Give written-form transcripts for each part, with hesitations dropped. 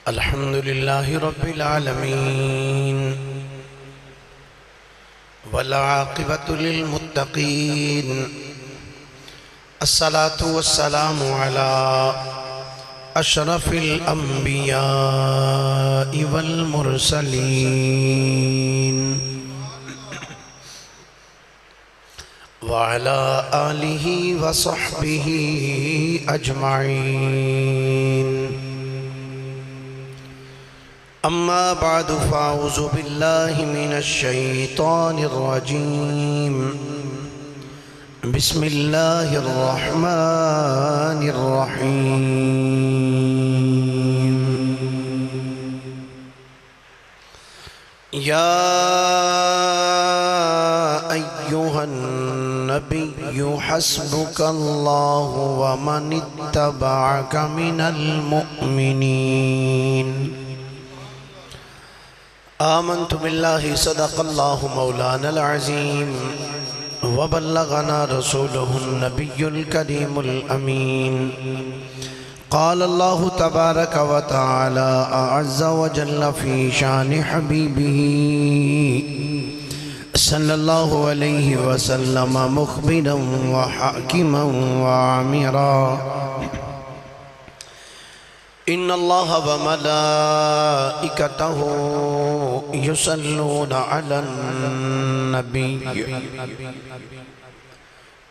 الحمد لله رب العالمين والعاقبة للمتقين الصلاة والسلام على أشرف الأنبياء والمرسلين وعلى آله وصحبه أجمعين أما بعد فأعوذ بالله من الشيطان الرجيم بسم الله الرحمن الرحيم يا أيها النبي حسبك الله ومن اتبعك من المؤمنين آمنت بالله صدق الله مولانا العظيم وبلغنا رسوله النبي الكريم الأمين قال الله تبارك وتعالى أعز وجل في شان حبيبه صلى الله عليه وسلم مخبرا وحاكما وعامرا إن الله وملائكته يصلون على النبي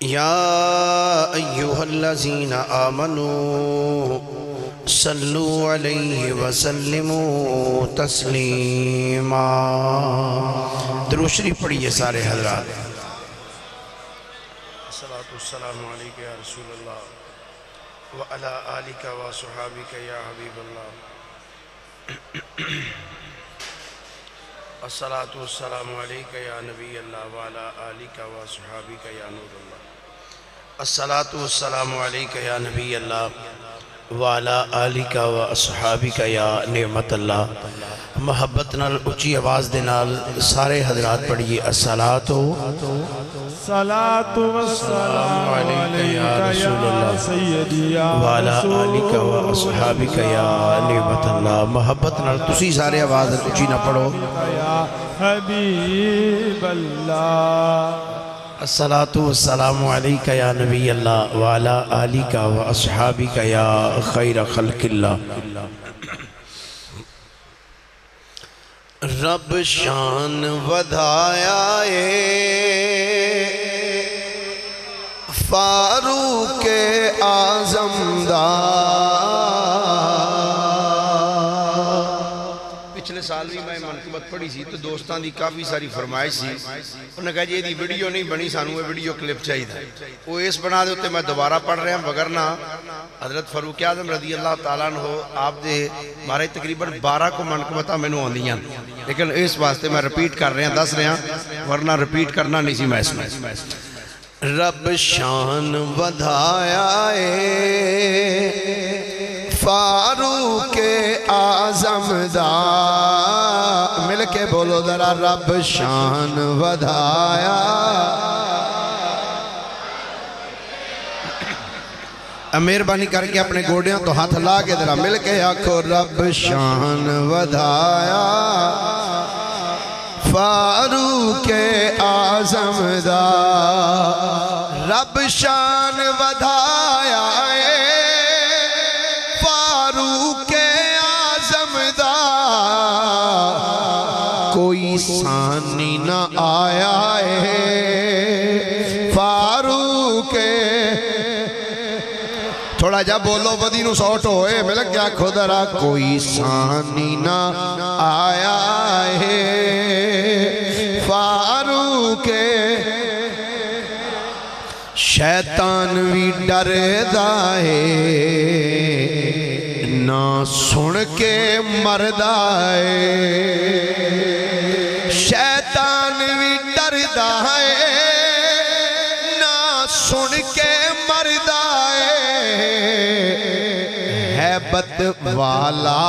يا أيها الذين آمنوا صلوا عليه وسلموا تسليما درود شریف پڑھیے سارے حضرات الصلاة والسلام علیکہ یا رسول اللہ وعلى آلك وصحابك يا حبيب الله الصلاة والسلام عليك يا نبي الله وعلى آلك وصحابك يا نور الله الصلاة والسلام عليك يا نبي الله وعلى آلك وصحابك يا نعمت اللہ محبت نال اچھی آواز دے نال سارے حضرات پڑھیے الصلاة والسلام علیکہ یا رسول اللہ وعلا آلک و اصحابک یا نعمت اللہ محبت نال تسی سارے آواز اچھی نہ پڑھو حبیب اللہ الصلاة والسلام علیکہ یا نبی اللہ وعلا آلک و اصحابک یا خیر خلق اللہ رب شان ودھایا فاروق اعظم دا پچھلے سال بھی میں منقبت پڑھی سی تو دوستان دی کافی ساری فرمائش سی انہوں نے کہا جی یہ ویڈیو نہیں بنی سانوں میں ویڈیو کلپ چاہی تھا وہ اس بنا دے ہوتے میں دوبارہ پڑھ رہے ہیں وگرنہ حضرت فاروق اعظم رضی اللہ تعالیٰ عنہ آپ دے ہمارے تقریباً 12 کو منقبتہ میں نے ہوندیاں لیکن اس واسطے میں رپیٹ کر رہے ہیں دس رہے ہیں ورنہ رپیٹ کرنا نہیں سی میں اس میں رب شان ودھایا فاروق اعظم دا مل کے بولو ذرا رب شان ودھایا مہربانی کر کے اپنے گوڑیاں تو ہاتھ لا کے ذرا مل کے آکھو رب شان ودھایا فاروق اعظم دا رب شان ودھایا فاروق اعظم دا کوئی ثانی نہ آیا فاروق تھوڑا جا بولو بدینو سوٹ ہوئے میں لگ گیا خدرہ کوئی ثانی نہ آیا ہے فاروق شیطان بھی ڈر دائے نہ سن کے مردائے شیطان بھی ڈر دائے نہ سن کے مردائے حیبت والا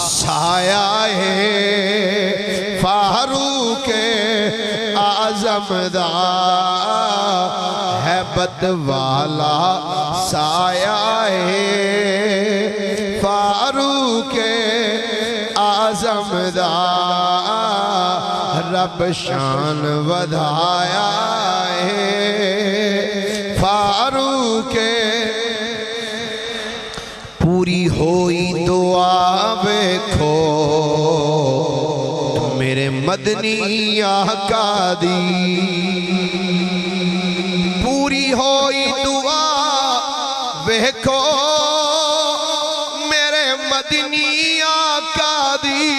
سایہ ہے فاروق اعظم دا حیبت والا سایہ ہے فاروق اعظم دا رب شان ودھایا ہے فاروق پوری ہوئی دعا ویکھو میرے مدنی آقا دی پوری ہوئی دعا ویکھو میرے مدنی آقا دی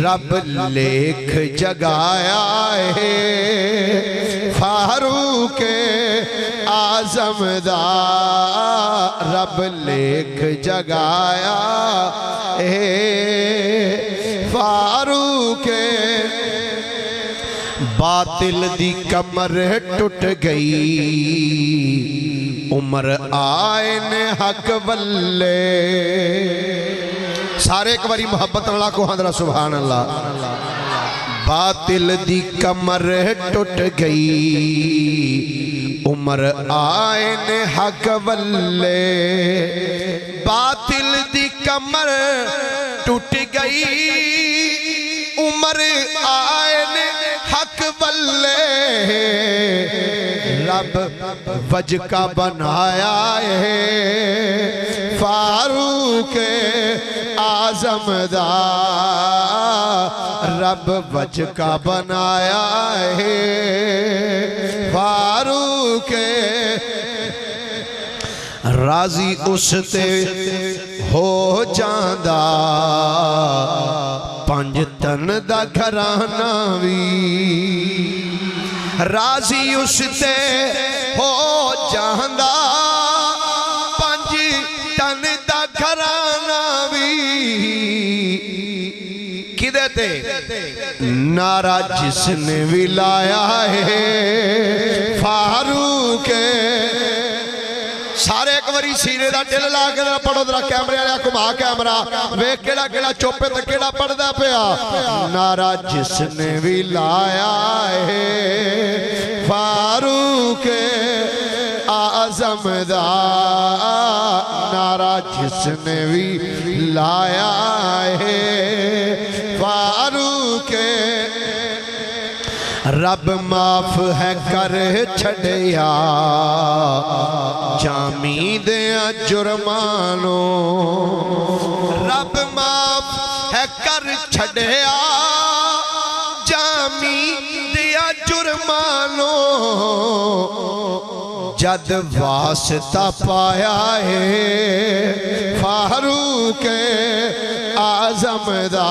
رب لکھ جگایا ہے فاروق اعظم دا رب لکھ جگایا ہے فاروق باطل دی کمر ٹوٹ گئی عمر آئین حق واللے سارے ایک باری محبت اللہ کو حضرہ سبحان اللہ باطل دی کمر ٹوٹ گئی عمر آئین حق واللے باطل دی کمر ٹوٹ گئی عمر آئین حق واللے رب وجہ کا بنایا ہے فاروق اعظم دا رب وجہ کا بنایا ہے فاروق راضی اس تے ہو جاندہ پنج تن دا گھرانا وی راضی اس تے ہو جاندہ پنج تن دا گھرانا وی کدے تے نعرہ جس نے بھی لایا ہے فاروق سارے ایک باری سینے دا ٹل لا کے پڑھو درہ کیمرے آلیا کما کیمرہ وے کیڑا کیڑا چوپے تے کیڑا پڑھ دا پیا نعرہ جس نے بھی لایا ہے فاروق اعظم دا نعرہ جس نے بھی لایا ہے فاروق رب معاف ہے کر چھڑیا جامی دیا جرمانوں رب معاف ہے کر چھڑیا جامی دیا جرمانوں جد واسطہ پایا ہے فاروق اعظم دا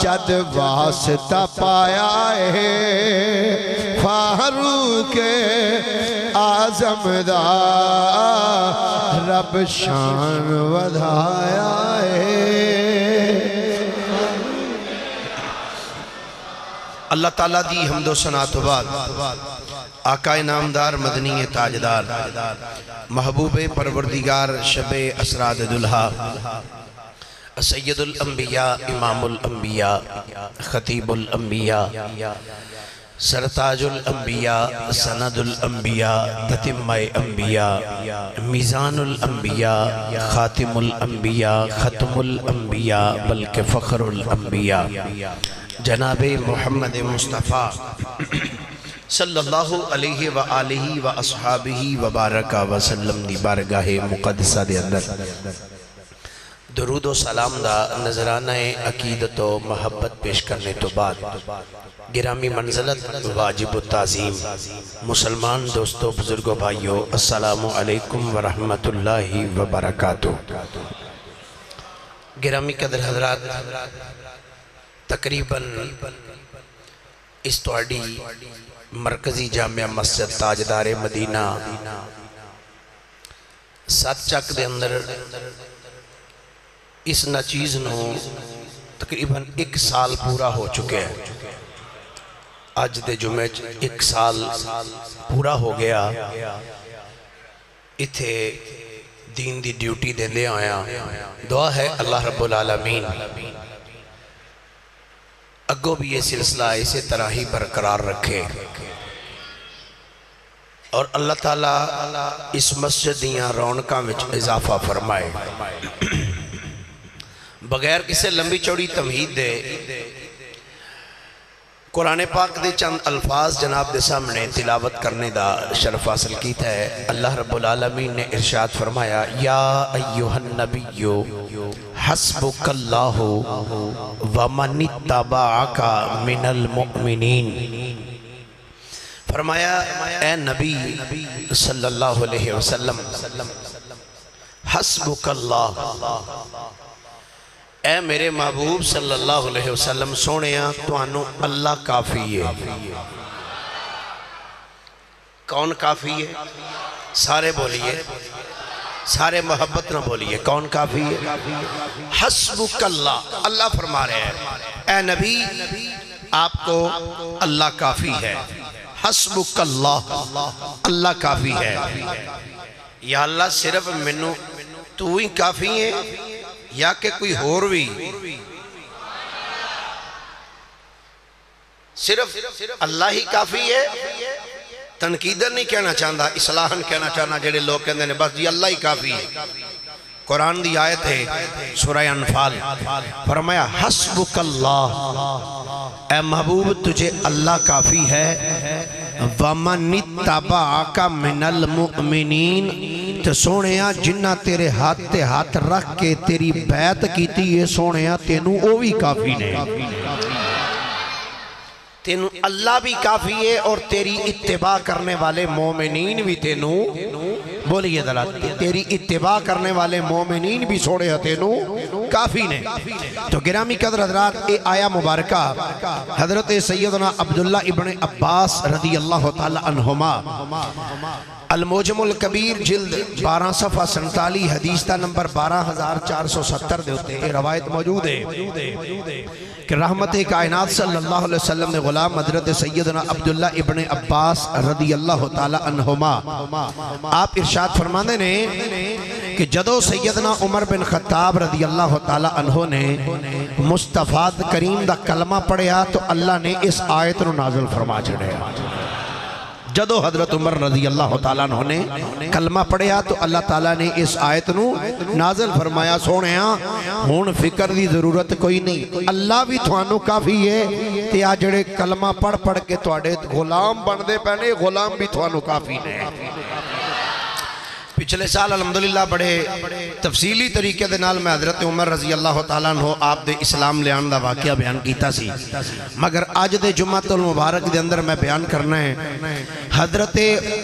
جد واسطہ پایا ہے فاروق اعظم دا رب شان ودھایا ہے اللہ تعالیٰ دی حمد و ثنا تو بعد آقا نامدار مدنی تاجدار محبوب پروردگار شب اسراد دلہا سید الانبیاء امام الانبیاء خطیب الانبیاء سرتاج الانبیاء سند الانبیاء تتمہ انبیاء میزان الانبیاء خاتم الانبیاء ختم الانبیاء بلکہ فخر الانبیاء جناب محمد مصطفیٰ صلی اللہ علیہ وآلہ واصحابہ وبارکہ وسلم دی بارگاہ مقدسہ دے اندر درود و سلام دا نظرانہ عقیدت و محبت پیش کرنے تو بعد گرامی منزلت واجب و تعظیم مسلمان دوستو بزرگو بھائیو السلام علیکم ورحمت اللہ وبرکاتہ گرامی قدر حضرات تقریباً اس توڑی مرکزی جامعہ مسجد تاجدار مدینہ سات چک دے اندر اس نچیز نو تقریباً ایک سال پورا ہو چکے ہیں آج دے جمعہ ایک سال پورا ہو گیا اتھے دین دی ڈیوٹی دے لے آیا دعا ہے اللہ رب العالمین اگو بھی یہ سلسلہ اسے طرح ہی برقرار رکھے اور اللہ تعالیٰ اس مسجد دیاں رونقاں وچ اضافہ فرمائے۔ بغیر کسے لمبی چوڑی تمہید دے قرآن پاک دے چند الفاظ جناب دے سامنے تلاوت کرنے دا شرف حاصل کیتا ہے۔ اللہ رب العالمین نے ارشاد فرمایا یا ایوہ النبی حسبک اللہ ومن اتبعک من المؤمنین۔ فرمایا اے نبی صلی اللہ علیہ وسلم حسبک اللہ، اے میرے محبوب صلی اللہ علیہ وسلم سونیاں توانو اللہ کافی ہے۔ کون کافی ہے؟ سارے بولیے، سارے محبت نہ بولیے، کون کافی ہے؟ حسبک اللہ، اللہ فرما رہے ہیں اے نبی آپ کو اللہ کافی ہے۔ حسبک اللہ، اللہ کافی ہے۔ یا اللہ صرف منو تو ہی کافی ہے یا کہ کوئی اور بھی؟ صرف اللہ ہی کافی ہے؟ تنقیدن نہیں کہنا چاہتا، اصلاحاً کہنا چاہنا جڑے لوگ کہندے ہیں بس جی اللہ ہی کافی ہے۔ قرآن دی آیت ہے سورہ انفال، فرمایا حسبک اللہ، اے محبوب تجھے اللہ کافی ہے۔ وَمَنِ اتَّبَعَكَ مِنَ الْمُؤْمِنِينَ، تو سونیاں جنہ تیرے ہاتھ تے ہاتھ رکھ کے تیری بیعت کیتی ہے سونیاں تینوں او بھی کافی نے، تینوں اللہ بھی کافی ہے اور تیری اتباع کرنے والے مومنین بھی تینوں، بولیے ذرا، تیری اتباع کرنے والے مومنین بھی سوڑے ہیں تینوں کافی نے۔ تو گرامی قدر حضرات، اے آیا مبارکہ حضرت سیدنا عبداللہ ابن عباس رضی اللہ تعالی عنہما الموجم الکبیر جلد 12 صفحہ 47 حدیث تا نمبر 12470 دے ہوتے ہیں روایت موجود ہے کہ رحمت کائنات صلی اللہ علیہ وسلم نے غلام حضرت سیدنا عبداللہ ابن عباس رضی اللہ تعالی عنہما آپ ارشاد فرمانے نے کہ جدو سیدنا عمر بن خطاب رضی اللہ تعالی عنہ نے مصطفیٰ کریم دا کلمہ پڑھیا تو اللہ نے اس آیت نو نازل فرما چھڑیا۔ جدو حضرت عمر رضی اللہ تعالیٰ عنہ نے کلمہ پڑھیا تو اللہ تعالیٰ نے اس آیت نو نازل فرمایا سونیاں ہون فکر دی ضرورت کوئی نہیں، اللہ بھی تھوانو کافی ہے تے آ جڑے کلمہ پڑھ پڑھ کے تواڈے غلام بن دے پہنے غلام بھی تھوانو کافی نے۔ پچھلے سال الحمدللہ بڑے تفصیلی طریقے دے نال میں حضرت عمر رضی اللہ تعالیٰ عنہ آپ دے اسلام لے آن دا واقعہ بیان کیتا سی، مگر آج دے جمعۃ المبارک دے اندر میں بیان کرنا ہے حضرت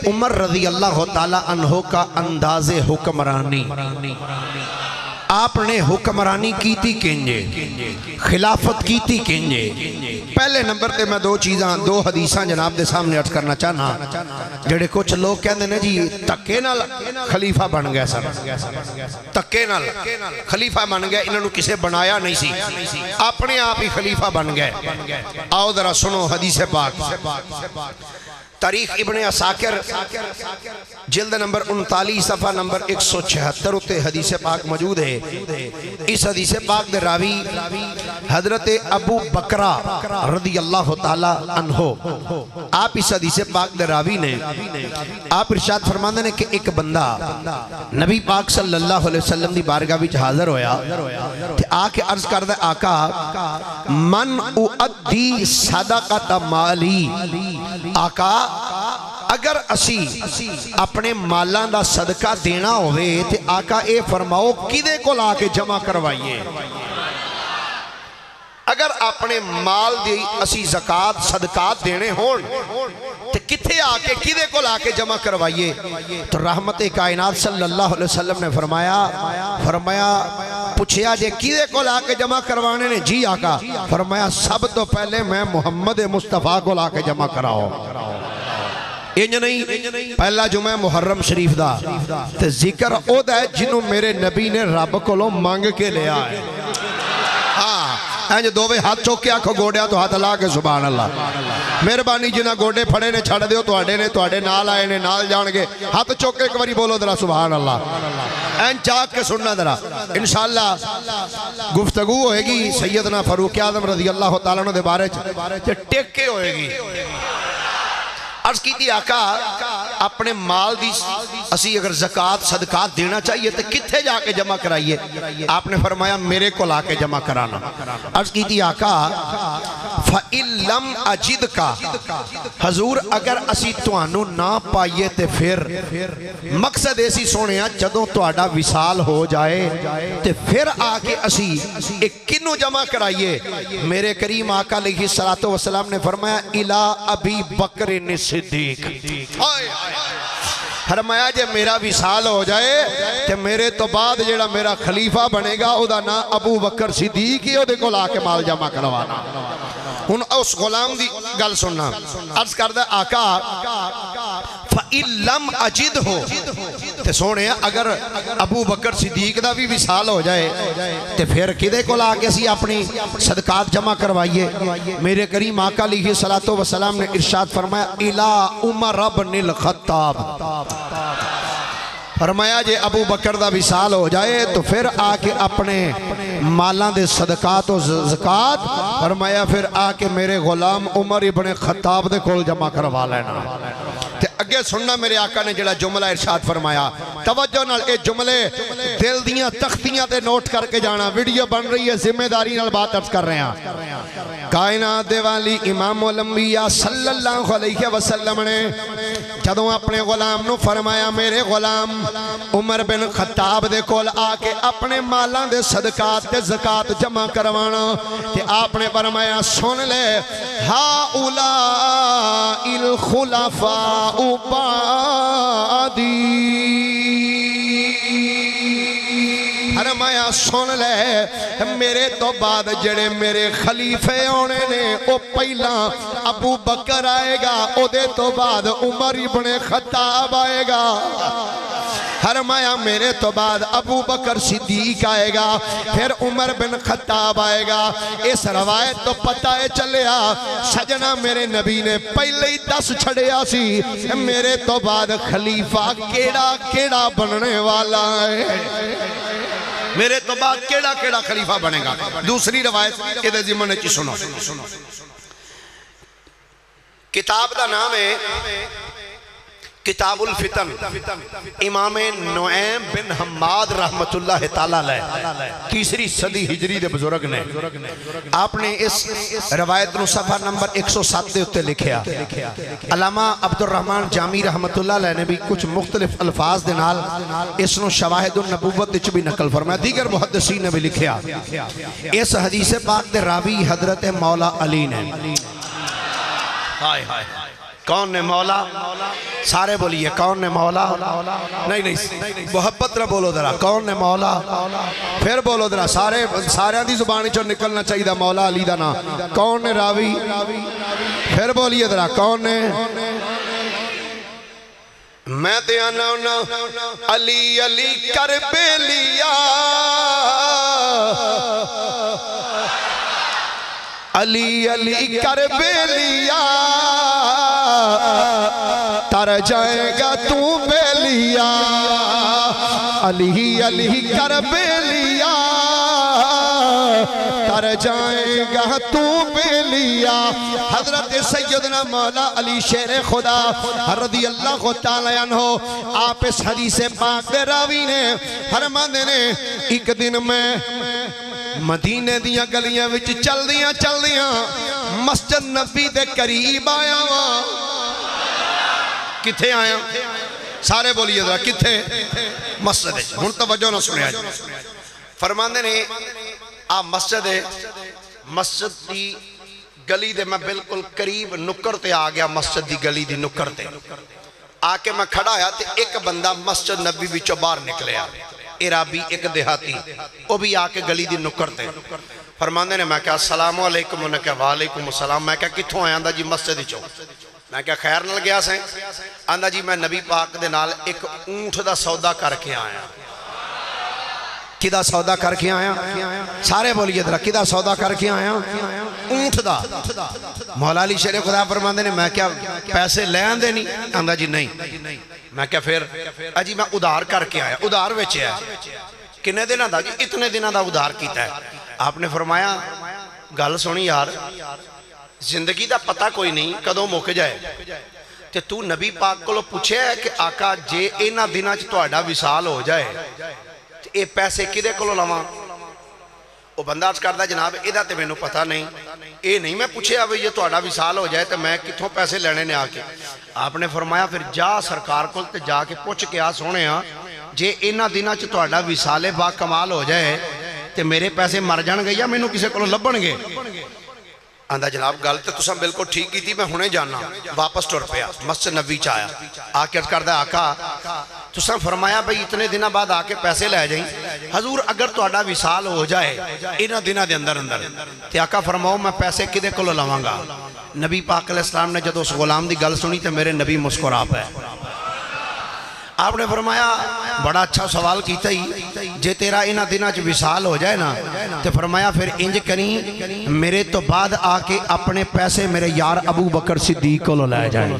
عمر رضی اللہ تعالیٰ عنہ کا انداز حکمرانی۔ آپ نے حکمرانی کیتی کینجے، خلافت کیتی کینجے۔ پہلے نمبر تے میں دو حدیثاں جناب دے سامنے عرض کرنا چاہنا، جڑے کچھ لوگ کہندے نے جی تکے نال خلیفہ بن گیا سر، تکے نال خلیفہ بن گیا، انہوں نے کسے بنایا نہیں سی، اپنے آپ ہی خلیفہ بن گئے۔ آؤ ذرا سنو حدیث پاک، تاریخ ابن عساکر جلد نمبر 39 صفحہ نمبر 176 تے حدیث پاک موجود ہے۔ اس حدیث پاک دے راوی حضرت ابو بکرہ رضی اللہ تعالی عنہ، آپ اس حدیث پاک دے راوی نے آپ ارشاد فرماندے نے کہ ایک بندہ نبی پاک صلی اللہ علیہ وسلم دی بارگاہ وچ حاضر ہویا تے آ کے عرض کردہ آقا من اؤدی صدقۃ مالی، آقا اگر اسی اپنے مالاں دا صدقہ دینا ہوئے تے آقا اے فرماؤ کدے کو لا کے جمع کروائیے؟ اگر اپنے مال دی اسی زکاة صدقات دینے ہون تے کتھے آکے کدے کو لا کے جمع کروائیے؟ تو رحمت کائنات صلی اللہ علیہ وسلم نے فرمایا پوچھیا جے کدے کو لا کے جمع کروانے نے؟ جی آقا۔ فرمایا سب تو پہلے میں محمد مصطفیٰ کو لا کے جمع کراؤ۔ انج نہیں، پہلا جمعہ محرم شریف دا تے ذکر او دا ہے جنہوں میرے نبی نے رب کو لو مانگ کے لیا ہے۔ ہاں اینج دووے ہاتھ چوکے آنکھو گوڑیا تو ہاتھ لا کے سبحان اللہ۔ مہربانی جنہ گوڑے پھڑے نے چھڑ دیو تو آڑے نال آئے نے نال جان گے، ہاتھ چوکے ایک باری بولو درہ سبحان اللہ۔ این چاک کے سننا درہ انشاءاللہ گفتگو ہوئے گی سیدنا فاروق اعظم رضی اللہ تعالیٰ عنہ دے بارے ٹیک کے ہوئے گی۔ عرض کی تھی آقا اپنے مال دی اسی اگر زکاة صدقات دینا چاہیے تو کتھے جا کے جمع کرائیے؟ آپ نے فرمایا میرے کو لا کے جمع کرانا۔ عرض کی تھی آقا فَإِن لَمْ أَجِدْكَ حضور اگر اسی توانو نہ پائیے تے پھر مقصد ایسی سونے ہیں جدوں توڑا وصال ہو جائے تے پھر آکے اسی ایک کنو جمع کرائیے؟ میرے کریم آقا علیہ السلام نے فرمایا الى ابی بکر صدیق، فرمایا جے میرا وصال ہو جائے کہ میرے تو بعد جیڑا میرا خلیفہ بنے گا او دا نا ابو بکر صدیق ہی او دے کو لا کے مال جمع کروانا۔ ہن اس غلام دی گل سننا، عرض کردہ آقا فَإِن لَمْ أَجِدْ ہو تے سونے اگر ابو بکر صدیق دا بھی وصال ہو جائے تے پھر کدے کو لا کے سی اپنی صدقات جمع کروائیے؟ میرے کریم آقا علیہ السلام نے ارشاد فرمایا الى عمر بن الخطاب، فرمایا جے ابو بکر دا وصال ہو جائے تو پھر آکے اپنے مالان دے صدقات و زکاة فرمایا پھر آکے میرے غلام عمر ابن خطاب دے کول جمع کروا لینا۔ تے اگے سننا میرے آقا نے جڑا جملہ ارشاد فرمایا، توجہ نال اے جملے دل دیاں تختیاں تے نوٹ کر کے جانا، ویڈیو بن رہی ہے ذمہ داری نال بات عرض کر رہے ہیں۔ کائنات دے والی امام الانبیاء صلی اللہ علیہ وسلم نے جدوں اپنے غلام نو فرمایا میرے غلام عمر بن خطاب دے کول آکے اپنے مالاں دے صدقات تے زکاة جمع کروانا، تے آپ نے فرمایا سن لے ہؤلاء الخلفاء بعدی، فرمایا سن لے میرے تو بعد جڑے میرے خلیفے ہونے نے او پہلا ابو بکر آئے گا، او دے تو بعد عمر ابن خطاب آئے گا، فرمایا میرے تو بعد ابو بکر صدیق آئے گا، پھر عمر بن خطاب آئے گا۔ اس روایت تو پتہ ہے چلیا سجنہ میرے نبی نے پہلے ہی 10 چھڑیا سی میرے تو بعد خلیفہ کیڑا کیڑا بننے والا ہے، میرے تو بعد کیڑا کیڑا خلیفہ بنے گا۔ دوسری روایت ادھے ضمن چی سنو، کتاب دا نام ہے کتاب الفتن، امام نعیم بن حماد رحمت اللہ تعالیٰ علیہ 3 صدی ہجری دے بزرگ نے آپ نے اس روایت نو صفحہ نمبر 107 دے اتے لکھیا۔ علامہ عبد الرحمن جامی رحمت اللہ علیہ نے بھی کچھ مختلف الفاظ دے نال اس نو شواہد النبوت دے بھی نقل فرمایا، دیگر محدثین نے بھی لکھیا۔ اس حدیث پاک دے راوی حضرت مولا علی نے، کون نے مولا؟ سارے بولیے کون نے مولا؟ نہیں محبت نہ بولو ذرا، کون نے مولا؟ پھر بولو ذرا، سارے دی زبانی چو نکلنا چاہیے دا مولا علی دا نا، کون نے راوی؟ پھر بولیے ذرا کون نے؟ میں دیانا ہونا علی علی کربیلیا، علی علی کربیلیا، تر جائے گا تو بیلیا، علی علی کربیلیا، تر جائے گا تو بیلیا۔ حضرت سیدنا مولا علی شیر خدا رضی اللہ تعالیٰ عنہ آپ اس حدیث پاک دے راوی نے فرماندے نے ایک دن میں مدینے دیاں گلیاں وچ چل دیاں مسجد نبی دے قریب آیا ہاں۔ کتھے آیا؟ سارے بولیے ذرا کتھے؟ مسجد ہے۔ ہن توجہ نہ سنیا جی، فرماندے نے آپ مسجد دی گلی دے میں بالکل قریب نکر تے آ گیا، مسجد دی گلی دی نکر تے آ کے میں کھڑا آیا تے ایک بندہ مسجد نبی وچوں باہر نکلیا، عرابی ایک دیہاتی، وہ بھی آ کے گلی دی نکر تے فرماندے نے میں کہا السلام علیکم، انہیں کہا وعلیکم السلام، میں کہا کتھوں آیا؟ آندہ جی مسجد چو، میں کہا خیر نل گیا سیں؟ آندہ جی میں نبی پاک دے نال ایک اونٹ دا سودا کر کے آیا۔ کدہ سودا کر کے آیا؟ سارے بولیے درہ کدہ سودا کر کے آیا؟ اونٹ دا۔ مولا علی شیر خدا فرماندے نے میں کیا پیسے لے آن دے نہیں؟ آندہ جی نہیں۔ میں کیا پھر اجی میں ادھار کر کے آیا، ادھار ویچے ہے کنے دینا دا جی؟ اتنے دینا دا ادھار کیتا ہے۔ آپ نے فرمایا گل سنی یار، زندگی دا پتہ کوئی نہیں کدوں موک جائے، تے تو نبی پاک کو پوچھے ہے کہ آقا جے اینا دنہ چ تہاڈا وصال ہو جائے تے اے پیسے کدے کولوں لواں؟ وہ بندہ عرض کردا جناب ایدا تے مینوں پتہ نہیں، اے نہیں میں پوچھے اب یہ تہاڈا وصال ہو جائے تے میں کتھوں پیسے لینے نے آ کے؟ آپ نے فرمایا پھر جا سرکار کول تے جا کے پوچھ کے آ سونے ہاں جے اینا دنہ چ تہاڈا وصال با کمال ہو جائے تے میرے پیسے مر جان گے یا مینوں کسے کولوں لبن گے؟ آندہ جناب گل تے تساں بالکل ٹھیک کی تھی، میں ہونے جانا واپس ٹر پیا مسجد نبی چایا آ کے عرض کردا آقا تساں فرمایا بھئی اتنے دنہ بعد آ کے پیسے لے جائیں، حضور اگر تہاڈا وصال ہو جائے انہاں دنہ دے اندر تے آقا فرماؤ میں پیسے کدے کولوں لواں گا؟ نبی پاک علیہ السلام نے جدو اس غلام دی گل سنی تے میرے نبی مسکرا پے، آپ نے فرمایا بڑا اچھا سوال کیتا ہی جے تیرا انہاں دنہ چ وصال ہو جائے نا تے فرمایا پھر انج کریں میرے تو بعد آ کے اپنے پیسے میرے یار ابو بکر صدیق کو لے جائیں،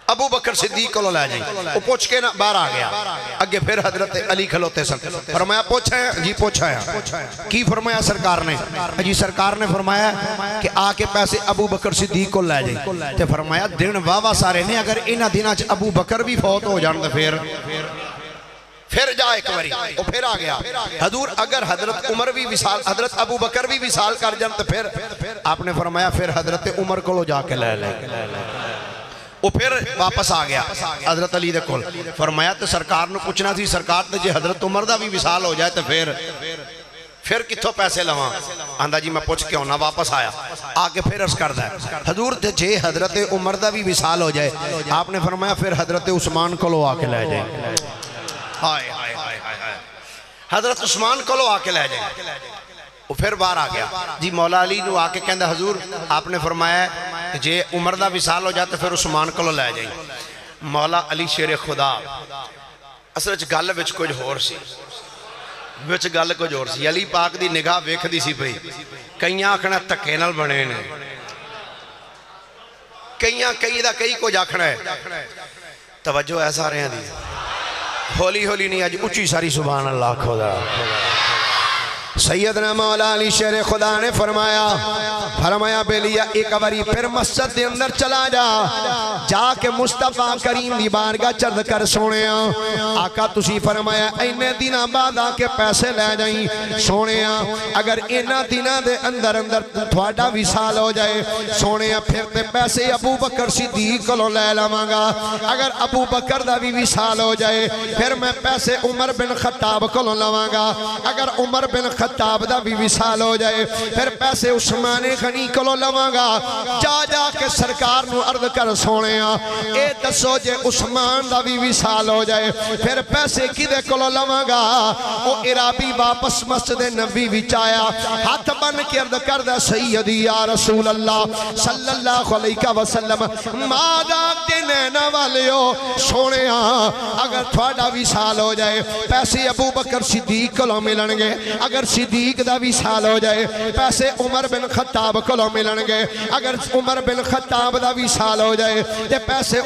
ابو بکر صدیق کو لے جائیں۔ وہ پوچھ کے نا باہر آ گیا، اگے پھر حضرت علی کھلوتے سن، فرمایا پوچھا ہے جی پوچھا ہے کی فرمایا سرکار نے؟ جی سرکار نے فرمایا کہ آ کے پیسے ابو بکر صدیق کو لے جائیں، تے فرمایا دن واہ سارے نے اگر انہاں دنہ چ ابو بکر بھی فوت ہو جان تے پھر جا ایک باری وہ پھر آ گیا حضور اگر حضرت عمر بھی وصال حضرت ابو بکر بھی وصال کر جان تے پھر آپ نے فرمایا پھر حضرت عمر کو جا کے لے وہ پھر واپس آ گیا حضرت علی دے کول، فرمایا تے سرکار نو پوچھنا تھی سرکار تے جے حضرت عمر دا بھی وصال ہو جائے تے پھر کتھوں پیسے لواں؟ آندا جی میں پوچھ کے ہونا واپس آیا آ کے پھر عرض کردا ہے حضور تے جے حضرت عمر دا بھی وصال ہو جائے آپ نے فرمایا پھر حضرت عثمان کو آ کے لے جائیں، ہائے ہائے ہائے ہائے حضرت عثمان کو آ کے لے جائیں۔ وہ پھر باہر آ گیا جی مولا علی نو آ کے کہندا حضور آپ نے فرمایا جے عمر دا وصال ہو جاتا پھر عثمان کو لے جائیں۔ مولا علی شیر خدا اصل وچ گل وچ کچھ ہور سی، وچ گل کچھ ہور سی، علی پاک دی نگاہ ویکھدی سی پئی کئیاں آکھنا دھکے نال بنے نے، کئی دا کئی کچھ آکھنا ہے، توجہ ہے سارے دی ہولی ہولی نہیں آج اچھی ساری سبحان اللہ خدا۔ سیدنا مولا علی شیر خدا نے فرمایا بیلیا ایک باری پھر مسجد دے اندر چلا جا کے مصطفیٰ کریم دی بارگاہ چرد کر سونیا آقا تسی فرمایا اینے دنہ بعد آ کے پیسے لے جائیں سونیا اگر اینا دنہ دے اندر تھوڑا وصال ہو جائے سونیا پھر تے پیسے ابو بکر صدیق کو لے لواں گا، اگر ابو بکر دا بھی وصال ہو جائے پھر میں پیسے عمر بن خطاب کو لواں گا، اگر عمر بن خطاب دا بھی وصال ہو جائے پھر پیسے عثمان غنی کو لواں گا۔ جا کے سرکار نو عرض کر سونیا اے دسو جے عثمان دا بھی وصال ہو جائے پھر پیسے کدے کو لواں گا؟ او عرابی واپس مسجد نبی وچ آیا ہاتھ بن کے عرض کردا سیدی یا رسول اللہ صلی اللہ علیہ وسلم مادا تے نینا والیو سونیا اگر تھوڑا وصال ہو جائے پیسے ابو بکر صدیق کو ملن گے، اگر صدیق دا وصال ہو جائے پیسے عمر بن خطاب کو ملن گے، اگر عمر بن خطاب دا وصال ہو جائے تے پیسے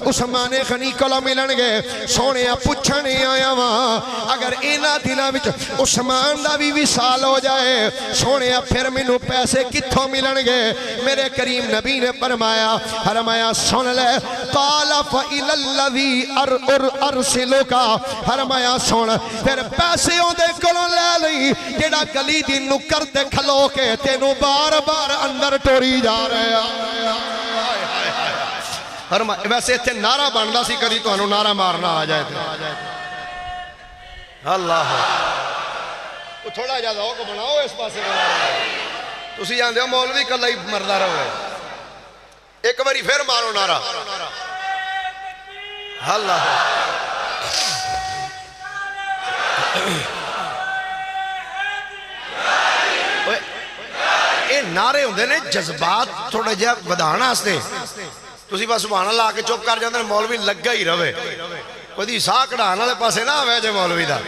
عثمان غنی کو ملن گے۔ سونے پوچھنے آیا وہاں اگر اینا دنوں وچ عثمان دا بھی وصال ہو جائے سونے پھر مینوں پیسے کتھوں ملن گے؟ میرے کریم نبی نے فرمایا سن لے قال فإلى الذي أرسلك فرمایا سن پھر پیسے دے کولوں لے لئی جڑا گلی دی نکر تے کھلو کے تینوں بار بار اندر ٹوری جا رہا ویسے اتنے نعرہ بندا سی کدی تانوں نعرہ مارنا آ جائے اللہ تھوڑا جا ذوق بناؤ اس پاسے تسی جاندے ہو مولوی کلا ہی مردا رہے ایک باری پھر مارو نعرہ اللہ اے نعرے ہوندے نے جذبات تھوڑا جہا ودھان واسطے تسی بس سبحان اللہ آ کے چپ کر جاندے مولوی لگا ہی رہے کوئی ساہ کڑھان والے پاسے نہ آوے جے مولوی دا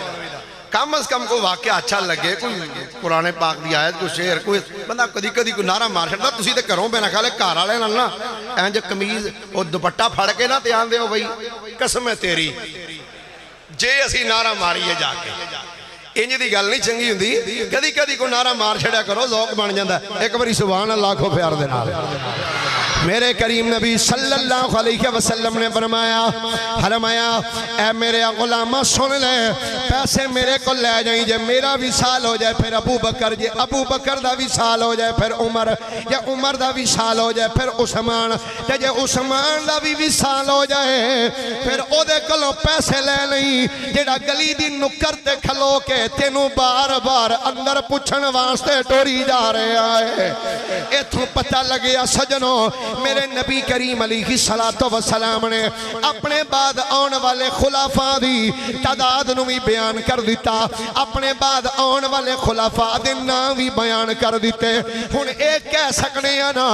کم از کم کوئی واقعہ اچھا لگے کوئی قرآن پاک دی آیت کوئی شعر کوئی بندہ کدی کوئی نعرہ مار چھڑدا تسی تے گھروں بے نہ کھالے گھر والے نال نا انج قمیض او دوپٹہ پھڑ کے نا تے آندے ہو بھئی قسم ہے تیری جے اسی نعرہ ماریے جا کے انج دی گل نہیں چنگی ہوندی کدی کوئی نعرہ مار چھڑیا کرو ذوق بن جاندا ایک باری سبحان اللہ کو پیار دے نال میرے کریم نبی صلی اللہ علیہ وسلم نے فرمایا اے میرے غلامہ سن لے پیسے میرے کو لے جائیں جے میرا وصال ہو جائے پھر ابو بکر جے ابو بکر دا وصال ہو جائے پھر عمر جے عمر دا وصال ہو جائے پھر عثمان جے عثمان دا بھی وصال ہو جائے پھر او دے کلوں پیسے لے نہیں جیڑا گلی دی نکر تے کھلو کے تینوں بار بار اندر پوچھن واسطے ٹوری جا رہے آئے ایتھوں پتہ لگیا سجنوں میرے نبی کریم علیہ السلام نے اپنے بعد آن والے خلافہ دی تعداد نو بھی بیان کر دیتا اپنے بعد آن والے خلافہ دے نام بھی بیان کر دیتے ہن ایک کہہ سکنے ہیں نا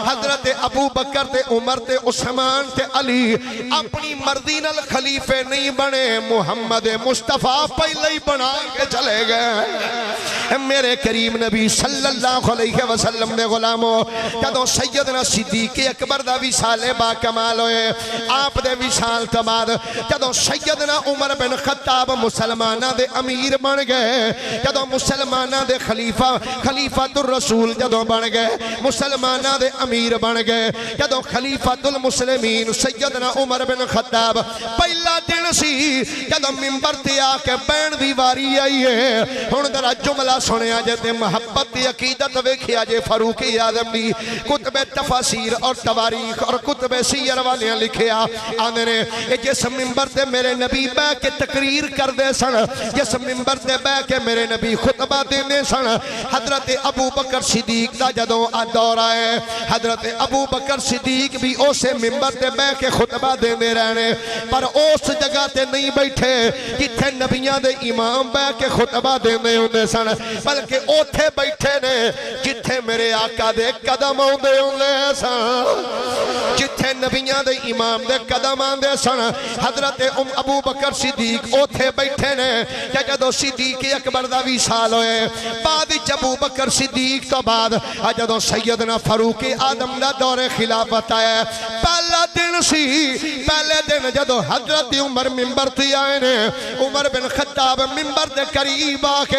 حضرت ابو بکر تے عمر تے عثمان تے علی اپنی مرضی نال خلیفے نہیں بنے محمد مصطفیٰ پہلے ہی بنا کے چلے گئے میرے کریم نبی صلی اللہ علیہ وسلم دے غلاموں جدوں سیدنا صدیق اکبر دا وصال با کمال ہوئے آپ دے وصال تو بعد جدوں سیدنا عمر بن خطاب مسلمانہ دے امیر بن گئے جدوں مسلمانہ دے خلیفۃ الرسول جدوں بن گئے مسلمانہ دے امیر بن گئے جدوں خلیفۃ المسلمین سیدنا عمر بن خطاب پہلا دن سی جدوں منبر تے آ کے بین دی واری آئی ہے ہن ذرا جملہ سنیا جے تے محبت دی عقیدت ویکھیا جے فاروق اعظم دی کتب تفاسیر اور تواریخ اور کتب سیر والیاں لکھیا آندے نے جس منبر تے میرے نبی بہ کے تقریر کر دے سن جس منبر تے بہ کے میرے نبی خطبہ دینے سن حضرت ابو بکر صدیق دا جدوں دور آئے حضرت ابو بکر صدیق بھی اسے منبر تے بہ کے خطبہ دینے رہنے پر اس جگہ تے نہیں بیٹھے جتھے نبیاں دے امام بہ کے خطبہ دینے ہوندے سن بلکہ اوتھے بیٹھے نے جتھے میرے آقا دے قدم ہوندے ہوندے سن جتھے نبیاں دے امام دے قدم آندے سن حضرت ابو بکر صدیق اوتھے بیٹھے نے جدوں صدیق اکبر دا وصال ہوئے بعد ابو بکر صدیق تو بعد جدوں سیدنا فاروق اعظم دا دور خلافت آیا پہلا دن سی پہلے دن جدوں حضرت عمر منبر تے آئے نے عمر بن خطاب منبر دے قریب آ کے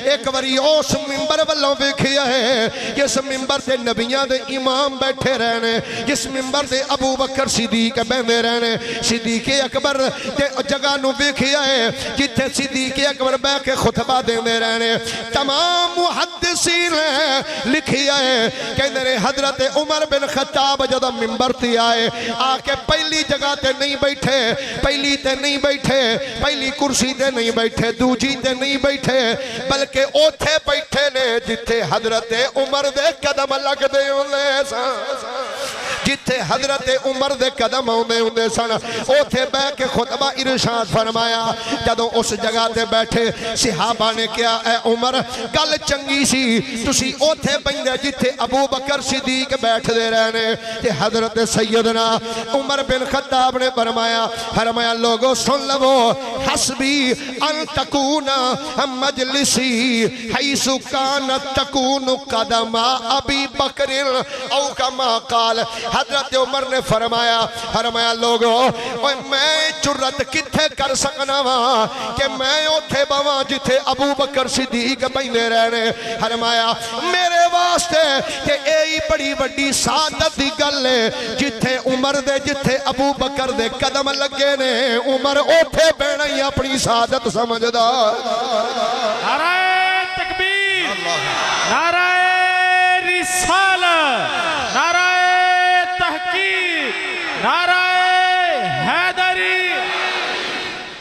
ایک باری اس منبر والوں ویکھیا ہے جس منبر تے نبیاں دے امام بیٹھے رہنے جس منبر تے ابو بکر صدیق بیندے رہنے صدیق اکبر تے جگہ نو ویکھیا ہے جتھے صدیق اکبر بہ کے خطبہ دیندے رہنے تمام محدثین لکھیا ہے کہ حضرت عمر بن خطاب جدوں منبر تے آئے آ کے پہلی جگہ تے نہیں بیٹھے پہلی تے نہیں بیٹھے پہلی کرسی تے نہیں بیٹھے دوجی تے نہیں بیٹھے بلکہ اوتھے بیٹھے نے جتھے حضرت عمر دے قدم لگ دے ہوندے سن جتھے حضرت عمر دے قدم ہوندے سن اوتھے بہ کے خطبہ ارشاد فرمایا جدوں اس جگہ تے بیٹھے صحابہ نے کیا اے عمر گل چنگی سی تسی اوتھے بیندے جتھے ابو بکر صدیق بیٹھ دے رہنے تے حضرت سیدنا عمر بن خطاب نے فرمایا لوگو سن لو حسبی ان تکون مجلسی حیث کانت تکون قدم ابی بکر او کما قال حضرت عمر نے فرمایا لوگو میں جرت کتھے کر سکنا وا کہ میں اوتھے بواں جتھے ابو بکر صدیق بیندے رہنے فرمایا میرے واسطے کہ اے بڑی بڑی سعادت دی گل ہے جتھے عمر دے جتھے ابو بکر دے قدم لگے نے عمر اوتھے بیٹھنا ہی اپنی سعادت سمجھدا نعرہ تکبیر نعرہ رسالت نعرہ تحقیق نعرہ حیدری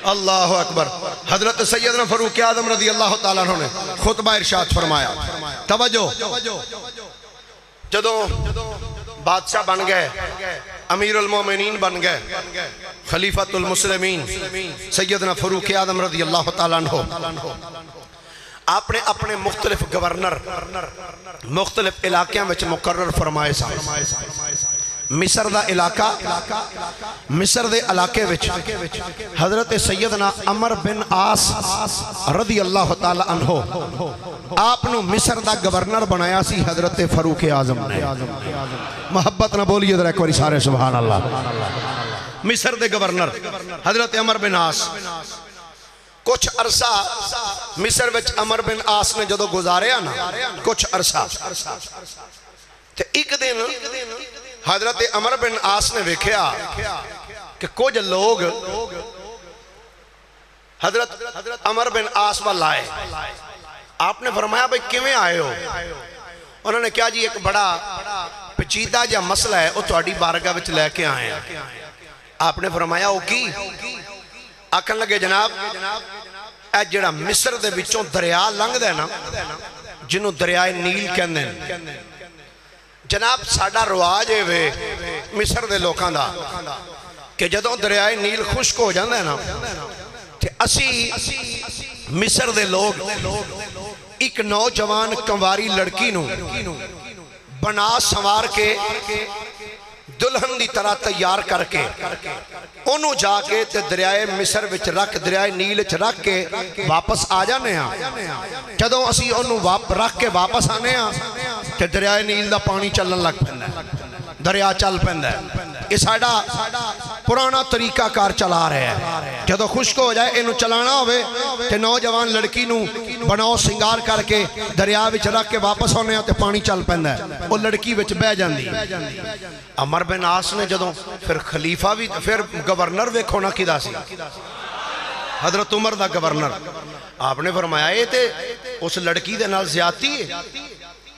اللہ اکبر حضرت سیدنا فاروق اعظم رضی اللہ تعالیٰ عنہ نے خطبہ ارشاد فرمایا توجہ جدوں بادشاہ بن گئے امیر المومنین بن گئے خلیفۃ المسلمین سیدنا فاروق اعظم رضی اللہ تعالیٰ عنہ آپ نے اپنے مختلف گورنر مختلف علاقیاں وچ مقرر فرمائے سا مصر دا علاقہ مصر دے علاقے وچ حضرت سیدنا عمر بن عاص رضی اللہ تعالی عنہ آپ نو مصر دا گورنر بنایا سی حضرت فاروق اعظم نے محبت نہ بولیے ذرا ایک بار سارے سبحان اللہ مصر دے گورنر حضرت عمر بن عاص کچھ عرصہ مصر وچ عمر بن عاص نے جدو گزاریا نا کچھ عرصہ تے ایک دن حضرت عمر بن عاص نے ویکھیا کہ کچھ لوگ حضرت عمر بن عاص وال آئے. آپ نے فرمایا بھئی کیویں آئے ہو؟ انہوں نے کہا جی ایک بڑا پیچیدہ جا مسئلہ ہے وہ تہاڈی بارگاہ وچ لے کے آئے ہیں. آپ نے فرمایا او کی؟ آکھن لگے جناب اے جڑا مصر دے وچوں دریا لنگدا ہے نا جنوں دریائے نیل کہندے ہیں. جناب ساڈا رواج ہے وے مصر دے لوکاں دا کہ جدوں دریائے نیل خشک ہو جاندا ہے نا تے اسی مصر دے لوگ ایک نوجوان کنواری لڑکی نو بنا سنوار کے دلہن دی طرح تیار کر کے انہوں جا کے تے دریائے مصر وچ رکھ دریائے نیل وچ رکھ کے واپس آ جانے ہاں. جدوں اسی انہوں رکھ کے واپس آنے ہاں تے دریائے نیل دا پانی چلن لگ پیندا ہے, دریا چل پیندا ہے. یہ ساڑا پرانا طریقہ کار چلا رہے ہیں. جدو خشک ہو جائے انہوں چلانا ہوئے تے نوجوان لڑکی نو بناؤ سنگار کر کے دریا وچ رکھ کے واپس ہونے تے پانی چل پیندا ہے. وہ لڑکی وچ بہ جاندی. عمر بن عاص نے جدو پھر خلیفہ بھی پھر گورنر ویکھو نا کدا سی حضرت عمر دا گورنر. آپ نے فرمایا یہ تے اس لڑکی دے نال زیادتی ہے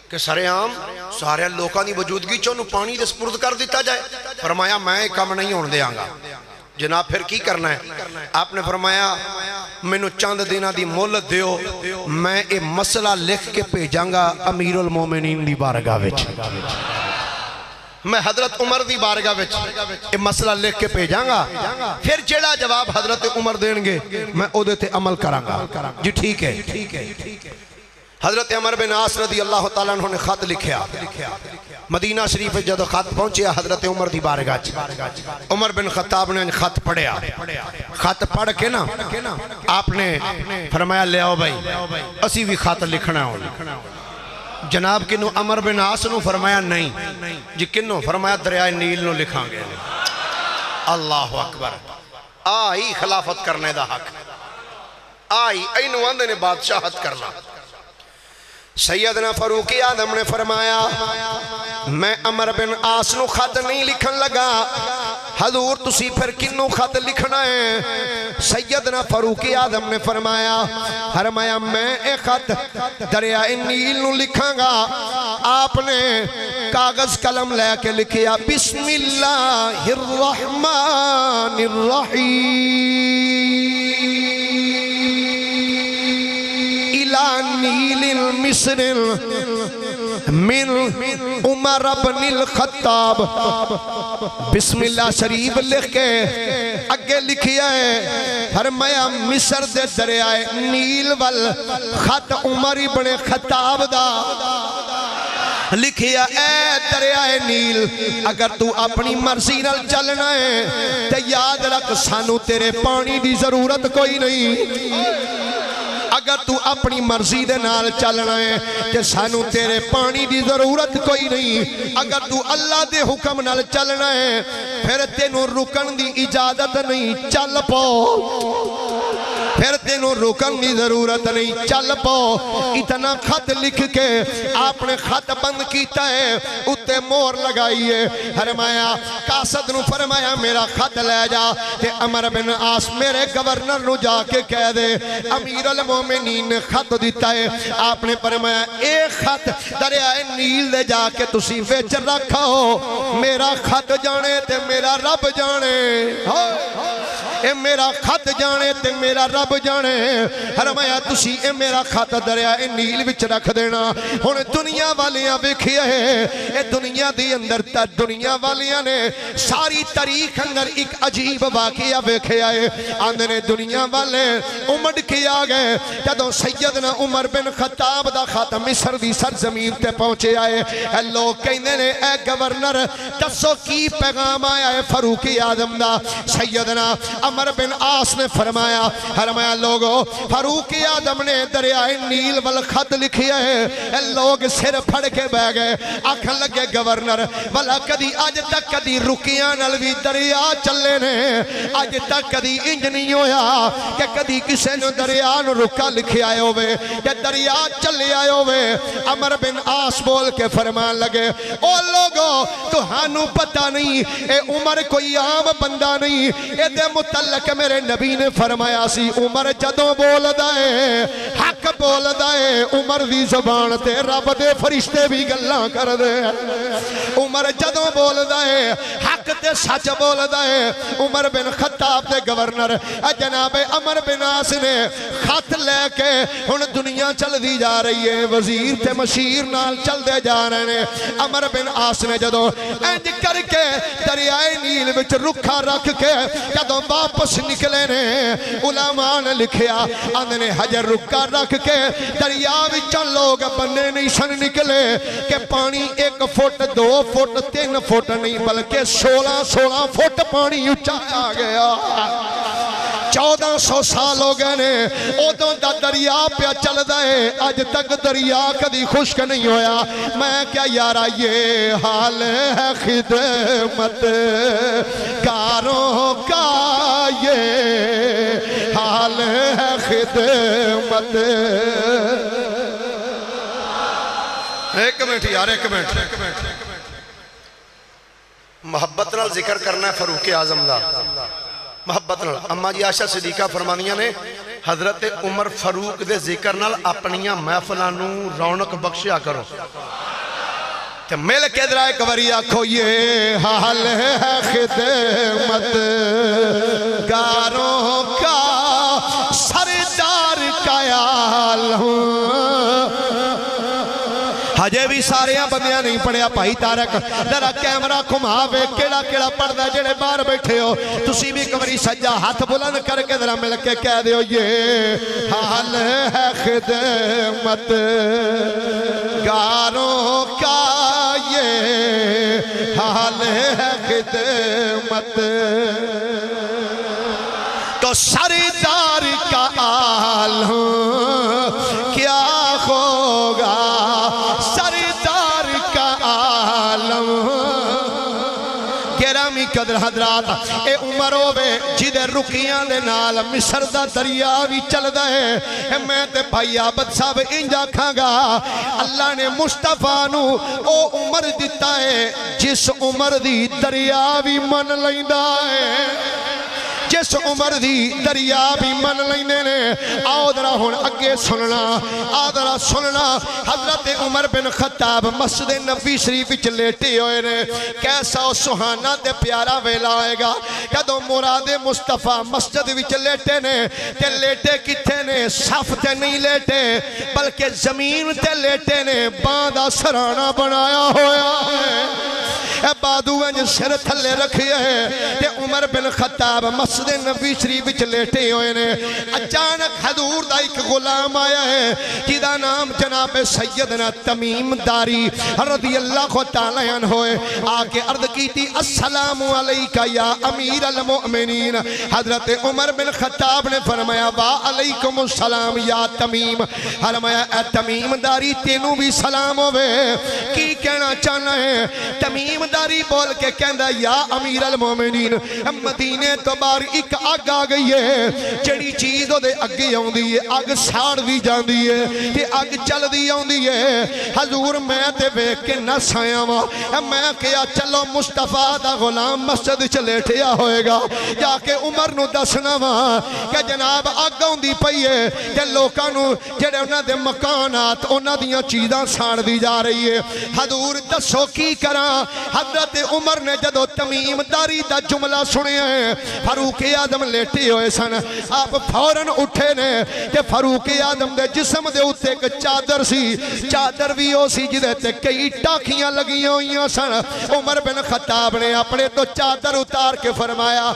کہ سارے عام سارے لوکاں دی وجودگی چونوں پانی دے سپرد کر دیتا جائے. فرمایا میں کم نہیں ہون دیاں گا. جناب پھر کی کرنا ہے؟ آپ نے فرمایا مینوں چند دنوں دی مہلت دیو, میں یہ مسئلہ لکھ کے بھیجاں گا امیر المومنین دی بارگاہ وچ. میں حضرت عمر دی بارگاہ وچ یہ مسئلہ لکھ کے بھیجاں گا, پھر جیڑا جواب حضرت عمر دین گے میں او دے تے عمل کراں گا. جی ٹھیک ہے. حضرت عمر بن عاص رضی اللہ تعالیٰ عنہ نے خط لکھیا. مدینہ شریف جدو خط پہنچیا حضرت عمر دی بارگاہ. عمر بن خطاب نے خط پڑھیا. خط پڑھ کے نا آپ نے فرمایا لے آؤ بھائی اسی بھی خط لکھنا ہو. جناب کنو؟ عمر بن عاص نو. فرمایا نہیں جی کنو؟ فرمایا دریائے نیل نو لکھاں گے. اللہ اکبر. آئی خلافت کرنے دا حق, آئی اینو آندے نے بادشاہت کرنا. سیدنا فاروق اعظم نے فرمایا میں عمر بن عاص نو خط نہیں لکھن لگا. حضور تسی پھر کنو خط لکھنا ہے؟ سیدنا فاروق اعظم نے فرمایا میں ایک خط دریائے نیل نو لکھاں گا. آپ نے کاغذ قلم لے کے لکھیا بسم اللہ الرحمن الرحیم نیل مصر من عمر بن الخطاب. بسم اللہ شریف لکھ کے اگے لکھیا ہے فرمایا مصر دے دریائے نیل وال خط عمر بن خطاب دا لکھیا اے دریائے نیل اگر تو اپنی مرضی نال چلنا ہے تے یاد رکھ سانو تیرے پانی دی ضرورت کوئی نہیں. اگر تو اپنی مرضی دے نال چلنا ہے تے سانو تیرے پانی دی ضرورت کوئی نہیں. اگر تو اللہ دے حکم نال چلنا ہے پھر تینوں رکن دی اجازت نہیں, چل پو. پھر تینوں رکن دی ضرورت نہیں, چل پو. اتنا خط لکھ کے آپ نے خط بند کیتا ہے, اتے مور لگائی ہے. فرمایا قاصد نو فرمایا میرا خط لے جا تے عمر بن عاص میرے گورنر نو جا کے کہہ دے امیر المومنین نے خط دیتا ہے. آپ نے فرمایا ایک خط دریائے نیل دے جا کے تسی وچ رکھو, میرا خط جانے تے میرا رب جانے. اے میرا خط جانے تے میرا رب جانے. فرمایا تسی اے میرا خط دریائے نیل وچ رکھ دینا. ہن دنیا والیاں ویکھیا ہے اے دنیا دی اندر تا دنیا والیاں نے ساری تاریخ اندر ایک عجیب واقعہ ویکھیا ہے. آندے نے دنیا والے امڑ کے آ گئے جدوں سیدنا عمر بن خطاب دا خط مصر دی سرزمین تے پہنچے آئے. اے لوگ کہندے نے اے گورنر دسو کی پیغام آیا ہے فاروق اعظم دا. سیدنا عمر بن عاص نے فرمایا لوگو فاروق اعظم نے دریائے نیل والخط لکھیا ہے لوگ سر پھڑ کے بہ گئے آکھن لگے گورنر بھلا کدی اج تک کدی رکیاں نال وی دریا چلے نے اج تک کدی انج نہیں ہویا کہ کدی کسے نے دریا نو رکا لکھیا آئے ہوئے کہ دریا چلے آئے ہوئے عمر بن عاص بول کے فرمان لگے او لوگو تو ہانو پتہ نہیں اے عمر کوئی عام بندہ نہیں اے دے متعلق میرے نبی نے فرمایا سی عمر جدوں بول دائے حق بول دائے عمر دی زبان تے رب دے فرشتے بھی گلاں کر دے عمر جدوں بول دائے حق تے سچ بول دائے عمر بن خطاب دے گورنر جناب عمر بن عاص نے خط لے کے ہن دنیا چل دی جا رہی ہے وزیر تے مشیر نال چل دے جا رہے ہیں عمر بن عاص نے جدوں انج کر کے دریائے نیل وچ رکھا رکھ کے جدوں واپس نکلے نے علماء نے لکھیا آندے نے حجر رکھا رکھ کے دریا وچوں لوگ بننے نہیں سن نکلے کہ پانی 1 فٹ 2 فٹ 3 فٹ نہیں بلکہ 16 فٹ پانی اونچا آ گیا 1400 سال ہو گئے نے ادوں دا دریا پہ چل دے اج تک دریا کدی خشک نہیں ہویا میں کیا یارا یہ حال ہے خدمت کاروں کا یہ حال ہے خدمت ایک منٹ یار ایک منٹ محبت نال ذکر کرنا ہے فاروق اعظم دا محبت نال اما جی عائشہ صدیقہ فرمانیاں نے حضرت عمر فاروق دے ذکر نال اپنیاں محفلانوں رونق بخشیا کرو کہ مل کے درائے کوری آکھو یہ حال ہے خدمت گاروں کا سردار کا یال ہوں ہجے بھی سارے بندیاں نہیں پڑھیا بھائی تارک ذرا کیمرہ گھماوے کیڑا کیڑا پڑھدا جڑے باہر بیٹھے ہو تسی بھی کوری سجا ہاتھ بلند کر کے ذرا مل کے کہہ دیو یہ حال ہے خدمت گاروں کا یہ حال ہے خدمت تو سردار کا حال ہوں کیا ہوگا سردار کا عالم گرامی قدر حضرات اے عمر ہوئے جدے رکیاں دے نال مصر دا دریا بھی چل دے میں تے بھائی عابد صاحب انجا کھانگا اللہ نے مصطفیٰ نو او عمر دیتا ہے جس عمر دی دریا بھی من لیندہ ہے جس عمر دی دریا بھی من لینے نے آؤ درہ ہون اگے سننا آدھرہ سننا حضرت عمر بن خطاب مسجد نبی شریف وچ لیٹے ہوئے نے کیسا سہانا تے پیارا ویلا آئے گا کدوں مراد مصطفیٰ مسجد وچ لیٹے نے تے لیٹے کتھے نے صف تے نہیں لیٹے بلکہ زمین تے لیٹے نے باندھا سرانا بنایا ہویا ہے بادو انج سر تھلے رکھیا ہے تے عمر بن خطاب مسجد نبی شریف وچ لیٹے ہوئے نے اچانک حضور دا ایک غلام آیا ہے جدا نام جناب سیدنا تمیم داری رضی اللہ تعالیٰ عنہ ہوئے آکے عرض کی تھی السلام علیکہ یا امیر المؤمنین حضرت عمر بن خطاب نے فرمایا وا علیکم السلام یا تمیم فرمایا اے تمیم داری تینوں بھی سلام ہوئے کی کہنا چاہنا ہے تمیم داری بول کے کہندا یا امیر المومنین مدینے تو بار ایک آگ آ گئی ہے جڑی چیز دے اگے آن دی ہے آگ ساڑ دی جان دی ہے تے آگ چل دی آن دی ہے حضور میں تے بیک کے نہ سایا ہوا میں کیا چلو مصطفیٰ دا غلام مسجد چلیٹیا ہوئے گا جا کے عمر نو دسنا وا کہ جناب آگ آن دی پئی ہے کہ لوکانو جڑے انہاں دے مکانات انہاں دیاں چیزاں ساڑ دی جا رہی ہے حضور دسو کی کراں حضرت عمر نے جدو تمیم داری دا جملہ سنے ہیں فاروق اعظم لیٹے ہوئے سن آپ فوراً اٹھے بیٹھے نے کہ فاروق آدم دے جسم دے اوتے ایک چادر سی، چادر بھی او سی جدے تے کئی ٹاکیاں لگیاں ہوئیاں سن۔ عمر بن خطاب نے اپنے تو چادر اتار کے فرمایا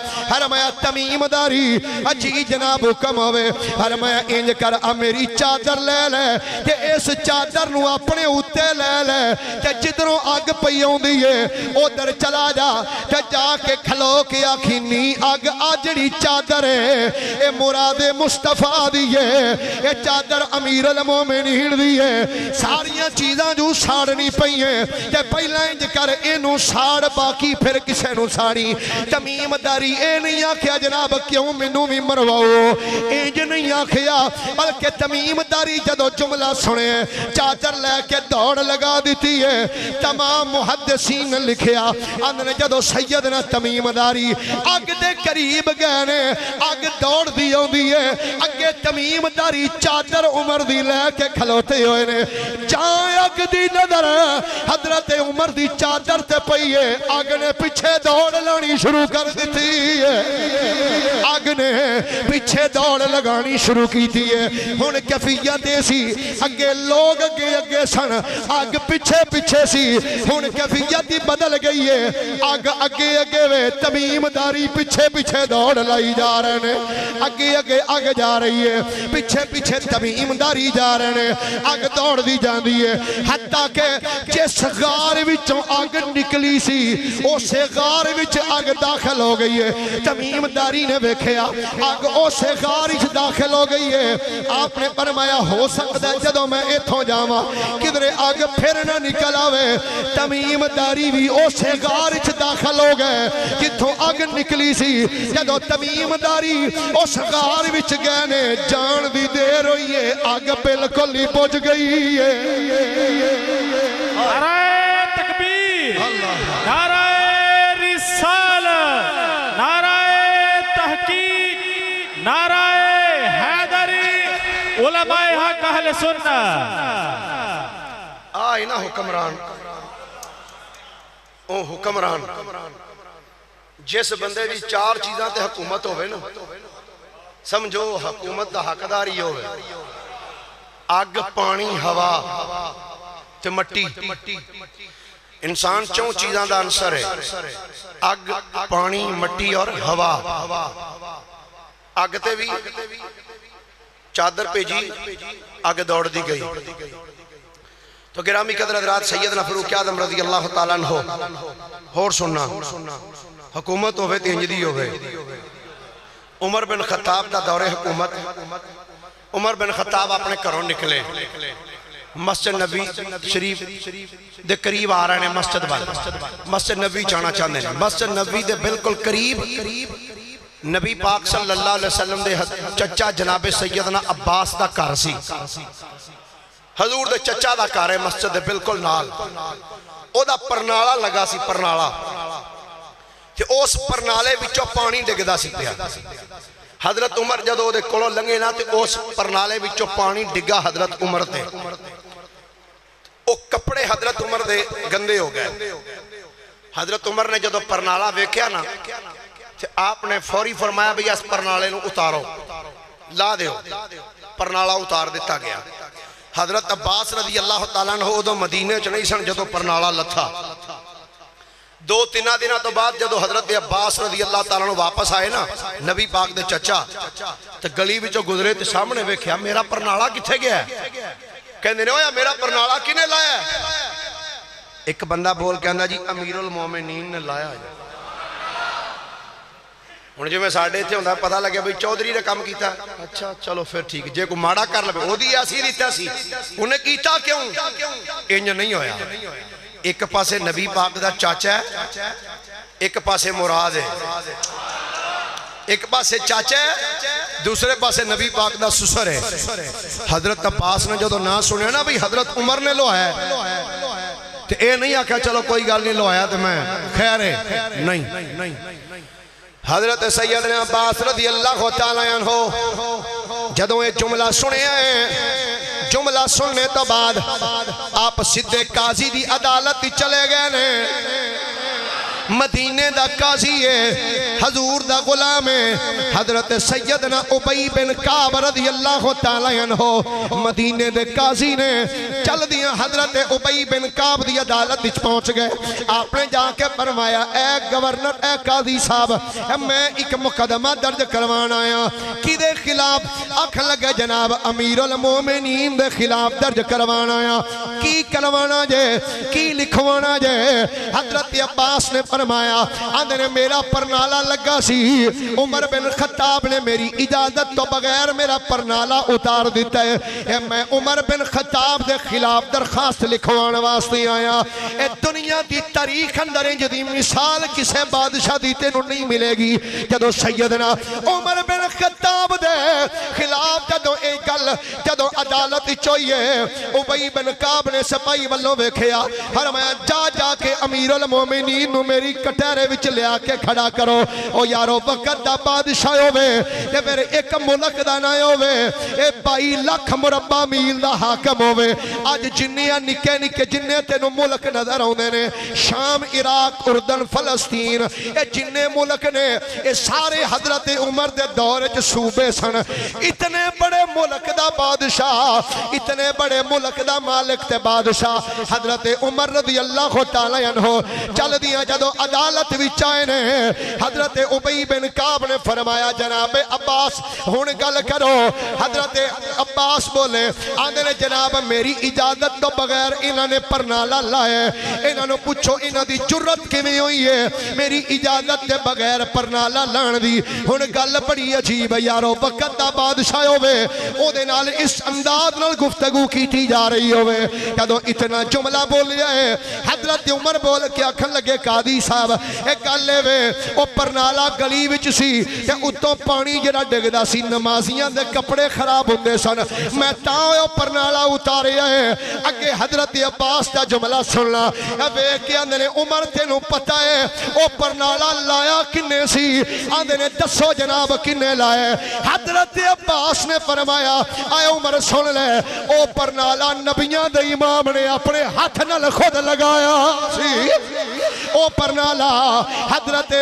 تمیم داری اجی جناب حکم ہوئے، فرمایا انج کر میری چادر لے لے کہ اس چادر نو اپنے اوتے لے لے کہ جدروں اگ پئی ہوندی ہے ادھر چلا جا کہ جا کے کھلو کے آکھی نی اگ آجڑی چادر ہے اے مراد مصطفیٰ دی ہے، اے چادر امیر المومنین دی ہے، ساریاں چیزاں جو ساڑنی پئی ہیں کہ پہلا انج کر اینو ساڑ باقی پھر کسے نو ساڑی۔ تمیم داری اے نہیں آکھیا جناب کیوں منو بھی مرواؤ، انج نہیں آکھیا، بلکہ تمیم داری جدو جملہ سنے چادر لے کے دوڑ لگا دیتی ہے۔ تمام محدثین نے لکھیا اندر جدو سیدنا تمیم داری اگ دے قریب گئے اگ دوڑ دی ہوندی ہے، اگے تمیم داری چادر عمر دی لے کے کھلوتے ہوئے نے، جہاں اگ دی نظر حضرت عمر دی چادر تے پئی ہے اگ نے پیچھے دوڑ لانی شروع کر دیتی ہے، اگ نے پیچھے دوڑ لگانی شروع کی تھی ہے۔ ہن کیفیت ایسی اگے لوگ اگے سن اگ پیچھے پیچھے سی، ہن کیفیت ہی بدل گئی ہے، اگ اگے وے تمیم داری پیچھے پیچھے دوڑ لائی جا رہے ہیں، اگے اگ جا رہی ہے، پیچھے پیچھے تمیم داری جا رہے ہیں، اگ دوڑ دی جاندی ہے، حتیٰ کہ جس غار وچوں اگ نکلی سی اسے غار وچ اگ داخل ہو گئی ہے۔ تمیم داری نے ویکھیا اگ اسے غار وچ داخل ہو گئی ہے، آپ نے فرمایا ہو سکتا ہے جدوں میں ایتھوں جاواں کدھرے اگ پھر نہ نکل آوے۔ تمیم داری بھی اسے غار وچ داخل ہو گئے جتھوں اگ نکلی سی، جدوں تمیم داری اس غار وچ گئے نے جان دی دیر ہوئی ہے اگ بالکل ہی بجھ گئی ہے۔ نعرہ تکبیر، نعرہ رسالت، نعرہ تحقیق، نعرہ حیدری، علماء حق اہل سنت۔ آئے نا حکمران، او حکمران جس بندے دی چار چیزاں تے حکومت ہوئے نا سمجھو حکومت دا حقداری ہوئے، اگ پانی ہوا تے مٹی، انسان چون چیزاں دا انصر ہے، اگ پانی مٹی اور ہوا۔ اگ تے بھی چادر پیجی اگ دوڑ دی گئی۔ تو گرامی قدر حضرات سیدنا فاروق اعظم رضی اللہ تعالیٰ عنہ اور سننا حکومت ہوئے تینجدی ہوئے۔ عمر بن خطاب دا دور حکومت، عمر بن خطاب اپنے گھروں نکلے، مسجد نبی شریف دے قریب آ رہے ہیں، مسجد والے مسجد نبی جانا چاہتے ہیں، مسجد نبی دے بالکل قریب نبی پاک صلی اللہ علیہ وسلم دے چچا جناب سیدنا عباس دا گھر سی، حضور دے چچا دا گھر ہے مسجد دے بالکل نال، او دا پرنالا لگا سی، پرنالا کہ اس پرنالے وچوں پانی ڈگدا سی پیا۔ حضرت عمر جدو دے کولوں لنگے نا تے اس پرنالے وچوں پانی ڈگا حضرت عمر تے، او کپڑے حضرت عمر دے گندے ہو گئے۔ حضرت عمر نے جدو پرنالا ویکھیا نا تے آپ نے فوری فرمایا بھئی اس پرنالے نو اتارو، لا دیو، پرنالا اتار دیتا گیا۔ حضرت عباس رضی اللہ تعالیٰ عنہ ادو مدینے چ نہیں سن جدو پرنالا لتھا، دو تینہ دنہ تو بعد جدو حضرت عباس رضی اللہ تعالیٰ عنہ واپس آئے نا نبی پاک دے چچا تو گلی بچو گزرے تے سامنے ویکھیا میرا پرنالا کتھے گیا ہے؟ کہندے نے ہویا میرا پرنالا کنے لایا ہے؟ ایک بندہ بول کہندا جی امیر المومنین نے لایا ہے۔ ہن جو میں ساڈے تے ہوندا پتہ لگیا بھئی چودھری نے کام کیتا، اچھا چلو پھر ٹھیک، جے کو ماڑا کر لے او دی ایسی دیتا سی، انہیں کیتا کیوں؟ انج نہیں ہویا۔ ایک پاسے نبی پاک دا چاچا ہے، ایک پاسے مراد ہے، ایک پاسے چاچا ہے، دوسرے پاسے نبی پاک دا سسر ہے۔ حضرت عباس نے جدو نہ سنے نا بھی حضرت عمر نے لو ہے تو اے نہیں آکھا چلو کوئی گل نہیں لو آیا تو میں خیر ہے، نہیں۔ حضرت سیدنا عباس رضی اللہ تعالیٰ عنہ جدو یہ جملہ سنے ہیں، جملہ سننے تو بعد آپ سدھے قاضی دی عدالت چلے گئے نے۔ مدینے دا قاضی ہے حضور دا غلام ہے حضرت سیدنا ابی بن کعب رضی اللہ تعالی عنہ مدینے دے قاضی نے چل دیا حضرت ابی بن کعب دی عدالت وچ پہنچ گئے آپ نے جا کے فرمایا اے گورنر اے قاضی صاحب میں ایک مقدمہ درج کروان آیا کی دے خلاف آکھن لگے جناب امیر المومنین دے خلاف درج کروان آیا کی کروانا جے کی لکھوانا جے حضرت عباس نے فرمایا آندھنے میرا پرنالا لگا سی عمر بن خطاب نے میری اجازت تو بغیر میرا پرنالا اتار دیتا ہے اے میں عمر بن خطاب دے خلاف درخواست لکھوان واسطے آیا اے دنیا دی تاریخ اندر جدی مثال کسے بادشاہ دیتے نو نہیں ملے گی جدو سیدنا عمر بن خطاب دے خلاف جدو ایک گل جدو عدالت چوئیے ابی بن کعب نے سپائی والوں ویکھیا فرمایا جا جا کے امیر المومنین نو میری کٹہرے وچ لیا کے کھڑا کرو او یارو وقت دا بادشاہ ہوئے تے پھر ایک ملک دا نہ ہوئے اے 22 لاکھ مربع میل دا حاکم ہوئے آج جنیاں نکے نکے جننے تینو ملک نظر ہوندے نے شام عراق اردن فلسطین اے جننے ملک نے اے سارے حضرت عمر دے دور وچ صوبے سن اتنے بڑے ملک دا بادشاہ اتنے بڑے ملک دا مالک تے بادشاہ حضرت عمر رضی اللہ تعالی عنہ چل دیا جدو عدالت وچ آئے نے حضرت ابی بن کعب نے فرمایا جناب عباس ہن گل کرو حضرت عباس بولے آندے نے جناب میری اجازت تو بغیر انہوں نے پرنالا لائے انہوں نے پوچھو انہوں دی جرت کیویں ہوئی ہے میری اجازت دے بغیر پرنالا لان دی ہن گل بڑی عجیب ہے یارو وقت دا بادشاہ ہوئے او دے نال اس انداز نال گفتگو کیتی جا رہی ہوئے جدو اتنا جملہ بولیا ہے حضرت عمر بول کے آکھن لگے قاضی صاحب ایک گلے وے او پرنالا گلی وچ سی تے اتوں پانی جڑا ڈگدا سی نمازیاں دے کپڑے خراب ہوندے سن میں تاں او پرنالا اتاریا ہے اگے حضرت عباس دا جملہ سننا ویکھ کے آندے نے عمر تینوں پتہ ہے او پرنالا لایا کنے سی آندے نے دسو جناب کنے لائے حضرت عباس نے فرمایا اے عمر سن لے او پرنالا نبیاں دے امام نے اپنے ہاتھ نال خود لگایا سی او پرنالا حضرت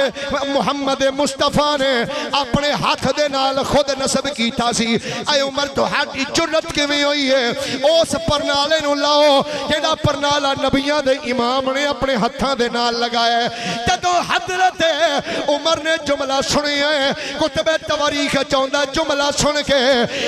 محمد مصطفیٰ نے اپنے ہاتھ دے نال خود نصب کیتا سی اے عمر تو ہاتھی جرت کیویں ہوئی ہے اس پرنالے نو لاؤ جیڑا پرنالا نبیاں دے امام نے اپنے ہتھاں دے نال لگایا ہے جدو حضرت عمر نے جملہ سنی ہے کتب تواریخ چاہندا جملہ سن کے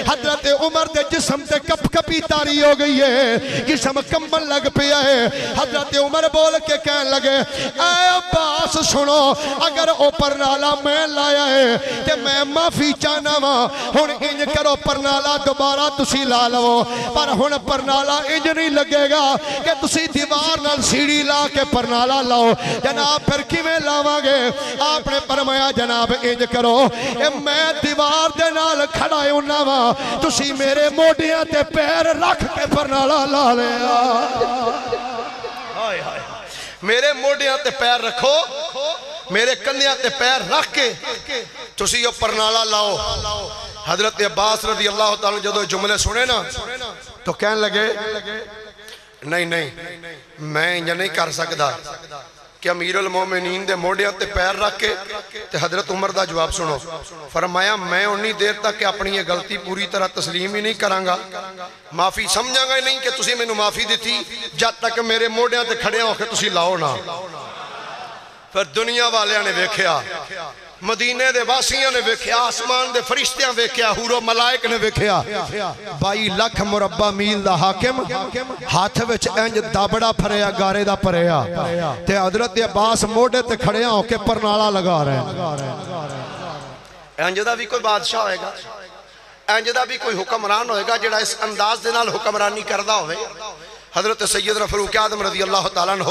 حضرت عمر دے جسم تے کپ کپی تاری ہو گئی ہے جسم کمبن لگ پیا ہے حضرت عمر بول کے کہنے لگے اے عباس سنو اگر او پرنالا میں لایا ہے تے میں معافی چاہنا وا ہن انج کرو پرنالا دوبارہ تسی لا لو پر ہن پرنالا انج نہیں لگے گا کہ تسی دیوار نال سیڑھی لا کے پرنالا لاؤ جناب پھر کیویں لاواں گے آپ نے فرمایا جناب انج کرو اے میں دیوار دے نال کھڑا ہونا وا تسی میرے موڈیاں تے پیر رکھ کے پرنالا لا لیا میرے موڈیاں تے پیر رکھو میرے کندیاں تے پیر رکھ کے تسی یہ پرنالا لاؤ حضرت عباس رضی اللہ تعالیٰ جدو جملے سنے نا تو کہنے لگے نہیں نہیں میں یہ نہیں کر سکتا کہ امیر المومنین دے موڈیاں تے پیر رکھ کے تے حضرت عمر دا جواب سنو فرمایا میں انہی دیر تک کہ اپنی یہ غلطی پوری طرح تسلیم ہی نہیں کرانگا معافی سمجھا گا نہیں کہ تسی میں نو معافی دیتی جب تک میرے موڈیاں تے کھڑے ہو کے تسی لاؤ نا پھر دنیا والے نے ویکھیا مدینے دے واسیاں نے ویکھیا آسمان دے فرشتیاں ویکھیا حور و ملائک نے ویکھیا 22 لاکھ مربع میل دا حاکم ہاتھ وچ انج دابڑا پھریا گارے دا پریا تے حضرت عباس موڈے تے کھڑیاں ہو کے پرنالا لگا رہے ہیں انج دا بھی کوئی بادشاہ ہوئے گا انج دا بھی کوئی حکمران ہوئے گا جڑا اس انداز دے نال حکمرانی کردہ ہوئے حضرت سیدنا فاروق اعظم رضی اللہ تعالیٰ عنہ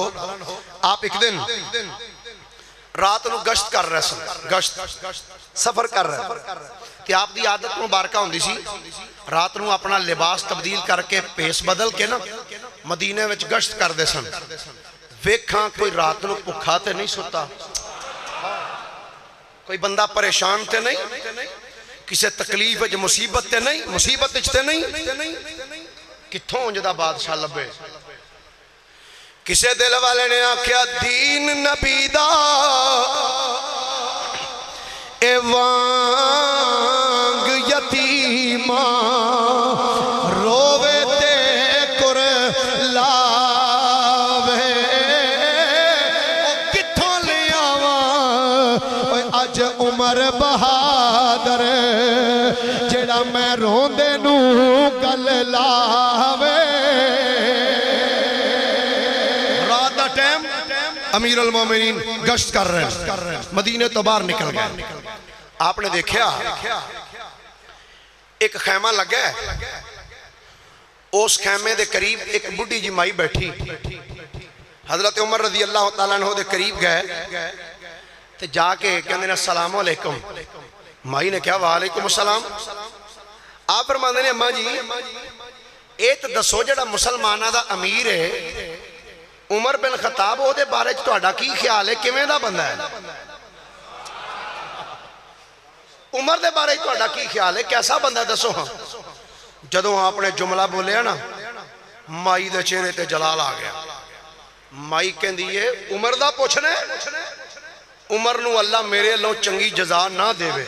آپ ایک دن رات نو گشت کر رہے سن گشت سفر کر رہے کہ آپ دی عادت مبارکہ ہوندی سی رات نو اپنا لباس تبدیل کر کے پیس بدل کے نا مدینے وچ گشت کر دے سن ویکھاں کوئی رات نو بھکھا تے نہیں سوتا کوئی بندہ پریشان تے نہیں کسے تکلیف وچ مصیبت تے نہیں مصیبت وچ تے نہیں کتھوں انج دا بادشاہ لبے کسے دل والے نے آکھیا دین نبی دا اے وانگ یتیمہ رووے تے کر لاوے کتھوں لے آواں اج عمر بہادر جڑا میں روندے نو گل لاوے امیر المومنین گشت کر رہے ہیں مدینہ تو باہر نکل گئے آپ نے دیکھا ایک خیمہ لگا ہے اس خیمے دے قریب ایک بڑھی جی مائی بیٹھی حضرت عمر رضی اللہ تعالیٰ عنہ دے قریب گئے تو جا کے کہنے السلام علیکم مائی نے کہا وعلیکم السلام آپ فرماندے نے اماں جی ایک دسو جڑا مسلمانہ دا امیر ہے عمر بن خطاب وہ دے بارے تہاڈا کی خیال ہے کیویں دا بندہ ہے عمر دے بارے تہاڈا کی خیال ہے کیسا بندہ دسو ہاں جدوں آپ نے جملہ بولیا نا مائی دے چہرے تے جلال آ گیا مائی کہندی ہے عمر دا پوچھنا ہے عمر نو اللہ میرے اللہ چنگی جزا نہ دے وے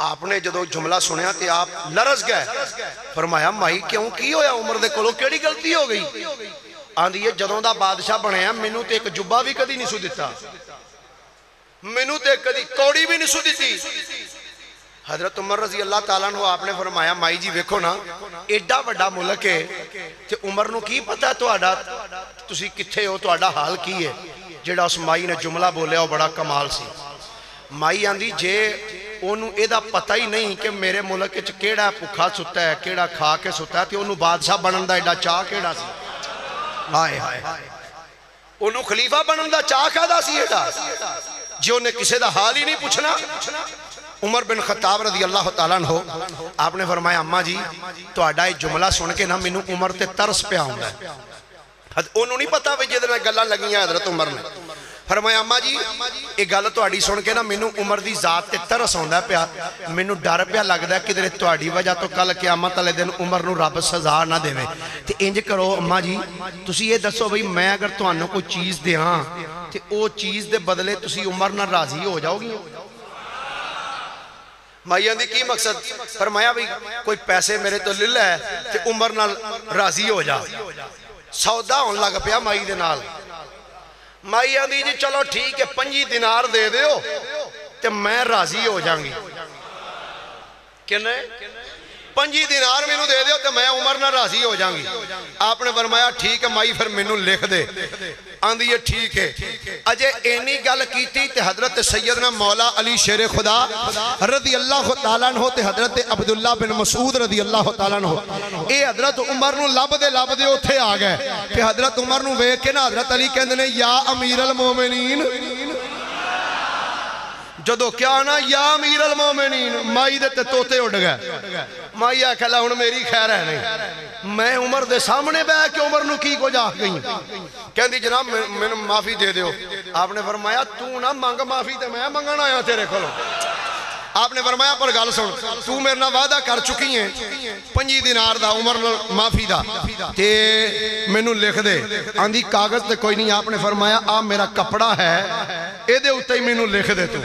آپ نے جدو جملہ سنیا تے آپ لرز گئے فرمایا مائی کیوں کی ہویا عمر دے کولو کیڑی غلطی ہو گئی آندھی ہے جدوں دا بادشاہ بنے ہیں مینوں تے ایک جبہ بھی کدی نہیں سو دیتا مینوں تے کدی کوڑی بھی نہیں سو دیتی حضرت عمر رضی اللہ تعالیٰ عنہ آپ نے فرمایا مائی جی ویکھو نا ایڈا بڑا ملک ہے تے عمر نو کی پتہ تہاڈا تسی کتھے ہو تہاڈا حال کی ہے جڑا اس مائی نے جملہ بولیا وہ بڑا کمال سی مائی آندھی جے انہوں ایدہ پتہ ہی نہیں کہ میرے ملک وچ کیڑا بھکھا ستا ہے کیڑا کھا کے ستا ہے تے انہوں بادشاہ بنن دا ایڈا چاہ کیڑا سی ہائے ہائے انہوں خلیفہ بنن دا چاہ کھا سی ایڈا جو انہیں کسے دا حال ہی نہیں پوچھنا عمر بن خطاب رضی اللہ تعالیٰ عنہ آپ نے فرمایا اماں جی تو آڈا ایک جملہ سن کے نا مینوں عمر تے ترس پہ آؤں گا انہوں نہیں پتا بھی جدنا گلہ لگی ہیں حضرت عمر نے فرمایا اماں جی ایک گل تہاڈی سن کے نا مینوں عمر دی ذات تے ترس آوندا پیا مینوں ڈر پیا لگدا ہے کدھر تہاڈی وجہ تو کل قیامت والے دن عمر نو رب سزا نہ دیوے تے انج کرو اماں جی تسی یہ دسو بھئی میں اگر تہانوں کوئی چیز دیاں تے او چیز دے بدلے تسی عمر نہ راضی ہو جاؤ گی مائیاں دی کی مقصد فرمایا بھی کوئی پیسے میرے تو لے لے تے عمر نہ راضی ہو جا سودا ہون لگ پیا مائی دے نال مائی آندھی جی چلو ٹھیک ہے 5 دینار دے دیو تے میں راضی ہو جاؤں گی کہنے 5 دینار میں نو دے دیو تے میں عمر نہ راضی ہو جاؤں گی آپ نے فرمایا ٹھیک ہے مائی پھر میں نو لکھ دے آندھی یہ ٹھیک ہے اجے اینی گل کیتی تے حضرت سیدنا مولا علی شیر خدا رضی اللہ تعالیٰ عنہ تے حضرت عبداللہ بن مسعود رضی اللہ تعالیٰ عنہ اے حضرت عمر نو لب دے اتھے آ گئے کہ حضرت عمر نو ویکھ کے نا حضرت علی کہندے نے یا امیر المومنین جدو کیا نا یا امیر المومنین مائی دے تے توتے اڑ گئے مائی آکھلا ہن میری خیر ہے نہیں میں عمر دے سامنے بے کہ عمر نو کی کو جا گئی کہندی جناب میں معافی دے دیو آپ نے فرمایا تو نہ مانگ معافی تے میں منگن آیا تیرے کھولو آپ نے فرمایا پر گل سن تو میرے نہ وعدہ کر چکی ہیں 5 دینار دا عمر معافی دا تے مینوں لکھ دے آندھی کاغذ تے کوئی نہیں آپ نے فرمایا آ میرا کپڑا ہے اے دے اتے ہی مینوں لکھ دے تو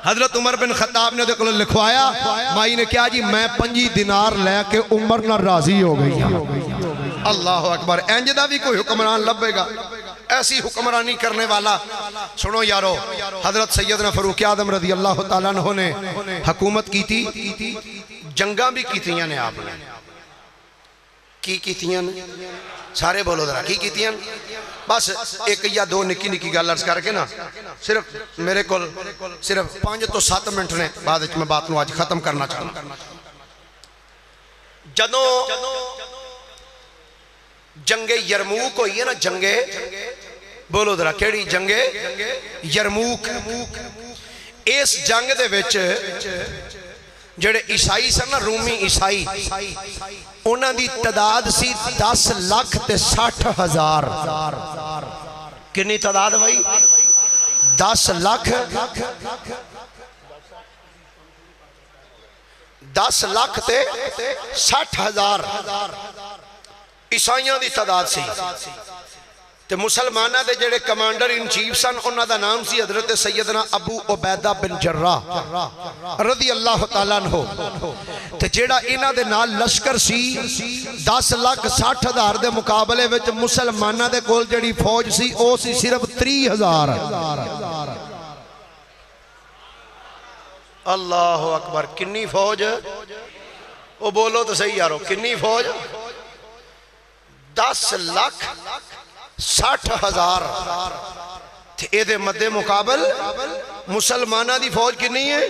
حضرت عمر بن خطاب نے دیکھو لکھوایا مائی نے کیا جی میں 5 دینار لے کے عمر نہ راضی ہو گئی اللہ اکبر انجدہ بھی کوئی حکمران لبے گا ایسی حکمرانی کرنے والا سنو یارو حضرت سیدنا فاروق اعظم رضی اللہ تعالیٰ عنہ نے حکومت کی تھی جنگاں بھی کی تھیاں نے آپ نے کی تھیاں سارے بولو ذرا کی تھیاں بس ایک یا 2 نکی نکی گل عرض کر کے نا صرف میرے کول صرف 5 تو 7 منٹ نے بعد میں بات نو آج ختم کرنا چاہوں جدوں جنگ یرموک ہوئی ہے نا جنگ بولو ذرا کیڑی جنگ یرموک اس جنگ دے وچ جڑے عیسائی سن نا رومی عیسائی انہاں دی تعداد سی 10 لاکھ تے 60 ہزار کنی تعداد بھائی 10 لاکھ 10 لاکھ تے 60 ہزار عیسائیاں دی تعداد سی تے مسلمانہ دے جڑے کمانڈر ان چیف سن انہاں دا نام سی حضرت سیدنا ابو عبیدہ بن جراح رضی اللہ تعالیٰ عنہ تے جڑا انہاں دے نال لشکر سی 10,60,000 دے مقابلے وچ مسلمانہ دے کول جڑی فوج سی او سی صرف 30,000 اللہ اکبر کنی فوج او بولو تو صحیح یارو کنی فوج 10,60,000 تے اے دے مدے مقابل مسلمانہ دی فوج کنی ہے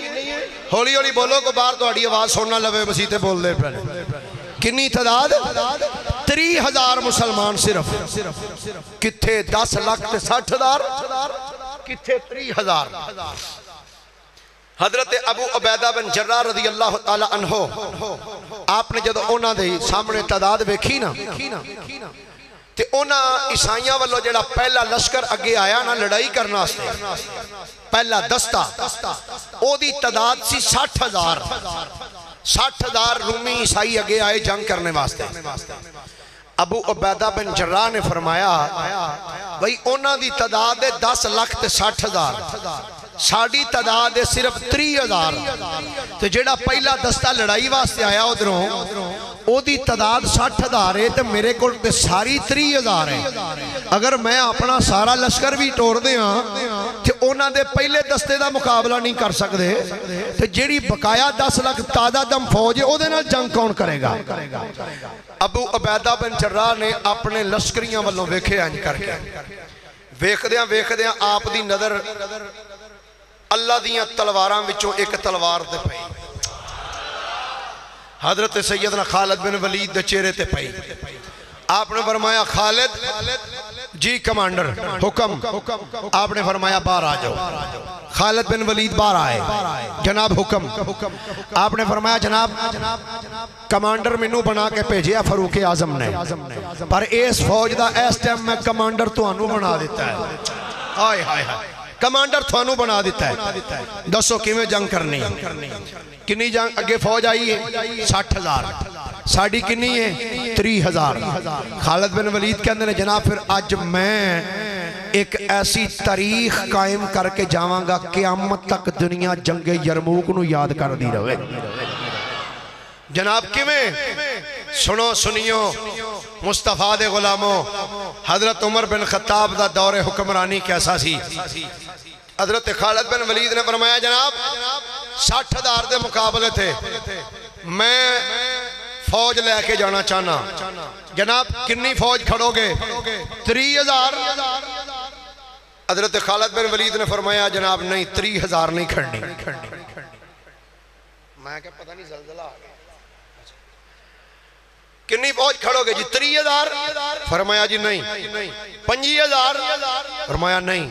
ہولی ہولی بولو کو بار تو اڑی آواز سننا لوے مسیطے بول دے پہلے کنی تعداد 30,000 مسلمان صرف کتھے 10,60,000 کتھے 30,000 حضرت ابو عبیدہ بن جراح رضی اللہ تعالی عنہ آپ نے جدو اونا دے سامنے تعداد ویکھی نا تے اونا عیسائیاں والو جڑا پہلا لشکر اگے آیا نا لڑائی کرنا سے پہلا دستہ او دی تعداد سی 60,000 60,000 رومی عیسائی اگے آئے جنگ کرنے واسطے ابو عبیدہ بن جراح نے فرمایا بھئی اونا دی تعداد 10,60,000 ساڑی تعداد صرف 30,000 تو جڑا پہلا دستہ لڑائی واسطے آیا ادھروں او دی تعداد 60,000 ہے تو میرے کو ساری 30,000 ہے اگر میں اپنا سارا لشکر بھی ٹور دیاں تو اونا دے پہلے دستے دا مقابلہ نہیں کر سکتے تو جڑی بقایا 10 لاکھ تازہ دم فوج ہے او دے نال جنگ کون کرے گا ابو عبیدہ بن جراح نے اپنے لشکریاں والوں ویکھے انج کر کے ویکھ دیاں آپ دی نظر اللہ دیاں تلواراں وچوں ایک تلوار دے پئی حضرت سیدنا خالد بن ولید دے چہرے تے پئی آپ نے فرمایا خالد جی کمانڈر حکم آپ نے فرمایا باہر آ جاؤ خالد بن ولید باہر آئے جناب حکم آپ نے فرمایا جناب کمانڈر منو بنا کے بھیجیا فاروق اعظم نے پر اس فوج دا اس ٹائم میں کمانڈر تانوں بنا دیتا ہے ہائے ہائے ہائے کمانڈر تھانو بنا دیتا ہے دسو کیویں جنگ کرنی کنی جنگ اگے فوج آئی ہے 60,000 ساڑی کنی ہے 30,000 خالد بن ولید کے اندر جناب پھر آج میں ایک ایسی تاریخ قائم کر کے جاواں گا قیامت تک دنیا جنگ یرموک نو یاد کر دی رہے جناب کیویں سنو سنیو مصطفیٰ دے غلاموں حضرت عمر بن خطاب دا دور حکمرانی کیسا سی حضرت خالد بن ولید نے فرمایا جناب 60,000 دے مقابلے تھے میں فوج لے کے جانا چاہنا جناب کنی فوج کھڑو گے 30,000 حضرت خالد بن ولید نے فرمایا جناب نہیں 30,000 نہیں کھڑنی میں کہا پتہ نہیں زلزلہ آ گیا کنی فوج کھڑو گے جی 30,000 فرمایا جی نہیں 25,000 فرمایا نہیں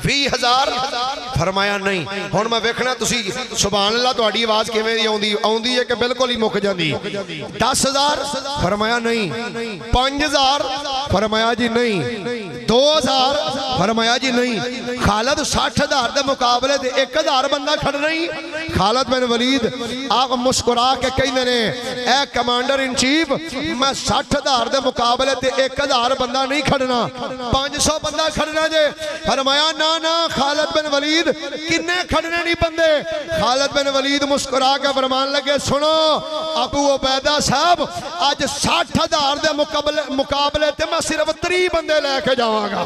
20,000 فرمایا نہیں ہن میں ویکھنا تسی سبحان اللہ تہاڈی آواز کیویں دی آوندی ہے کہ بالکل ہی مک جاندی 10,000 فرمایا نہیں 5,000 فرمایا جی نہیں 2,000 فرمایا جی نہیں خالد 60,000 دے مقابلے دے 1,000 بندہ کھڑ نہیں خالد بن ولید آپ مسکرا کے کہندے نے اے کمانڈر ان چیف میں 60,000 دے مقابلے تے 1,000 بندہ نہیں کھڑنا 500 بندہ کھڑنا جے فرمایا نا خالد بن ولید کنے کھڑنے نہیں بندے خالد بن ولید مسکرا کے فرمان لگے سنو ابو عبیدہ صاحب آج 60,000 دے مقابلے تے میں صرف 3 بندے لے کے جاواں گا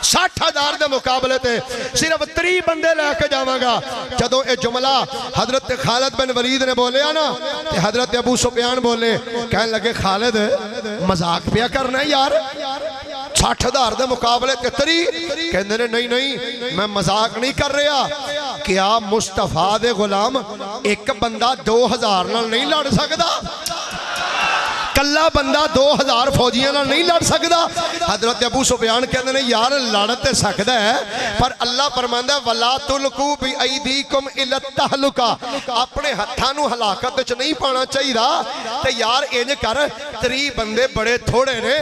60,000 دے مقابلے تے صرف 3 بندے لے کے جاواں گا جدوں اے جملہ حضرت خالد بن ولید نے بولے نا تے حضرت ابو سفیان بولے کہنے لگے خالد مذاق پیا کرنا ہے یار 60,000 دے مقابلے تے 3 کہندے نے نہیں میں مذاق نہیں کر رہا کیا مصطفیٰ دے غلام ایک بندہ 2,000 نال نہیں لڑ سکدا کلا بندہ 2,000 فوجیاں نہ نہیں لڑ سکدا حضرت ابو سفیان کہندے نے یار لڑتے سکدا ہے پر اللہ فرماندا ہے ولا تلقوا بایدیکم الی التہلکہ اپنے ہتھاں نو ہلاکت وچ نہیں پانا چاہیدا تے یار انج کر 3 بندے بڑے تھوڑے نے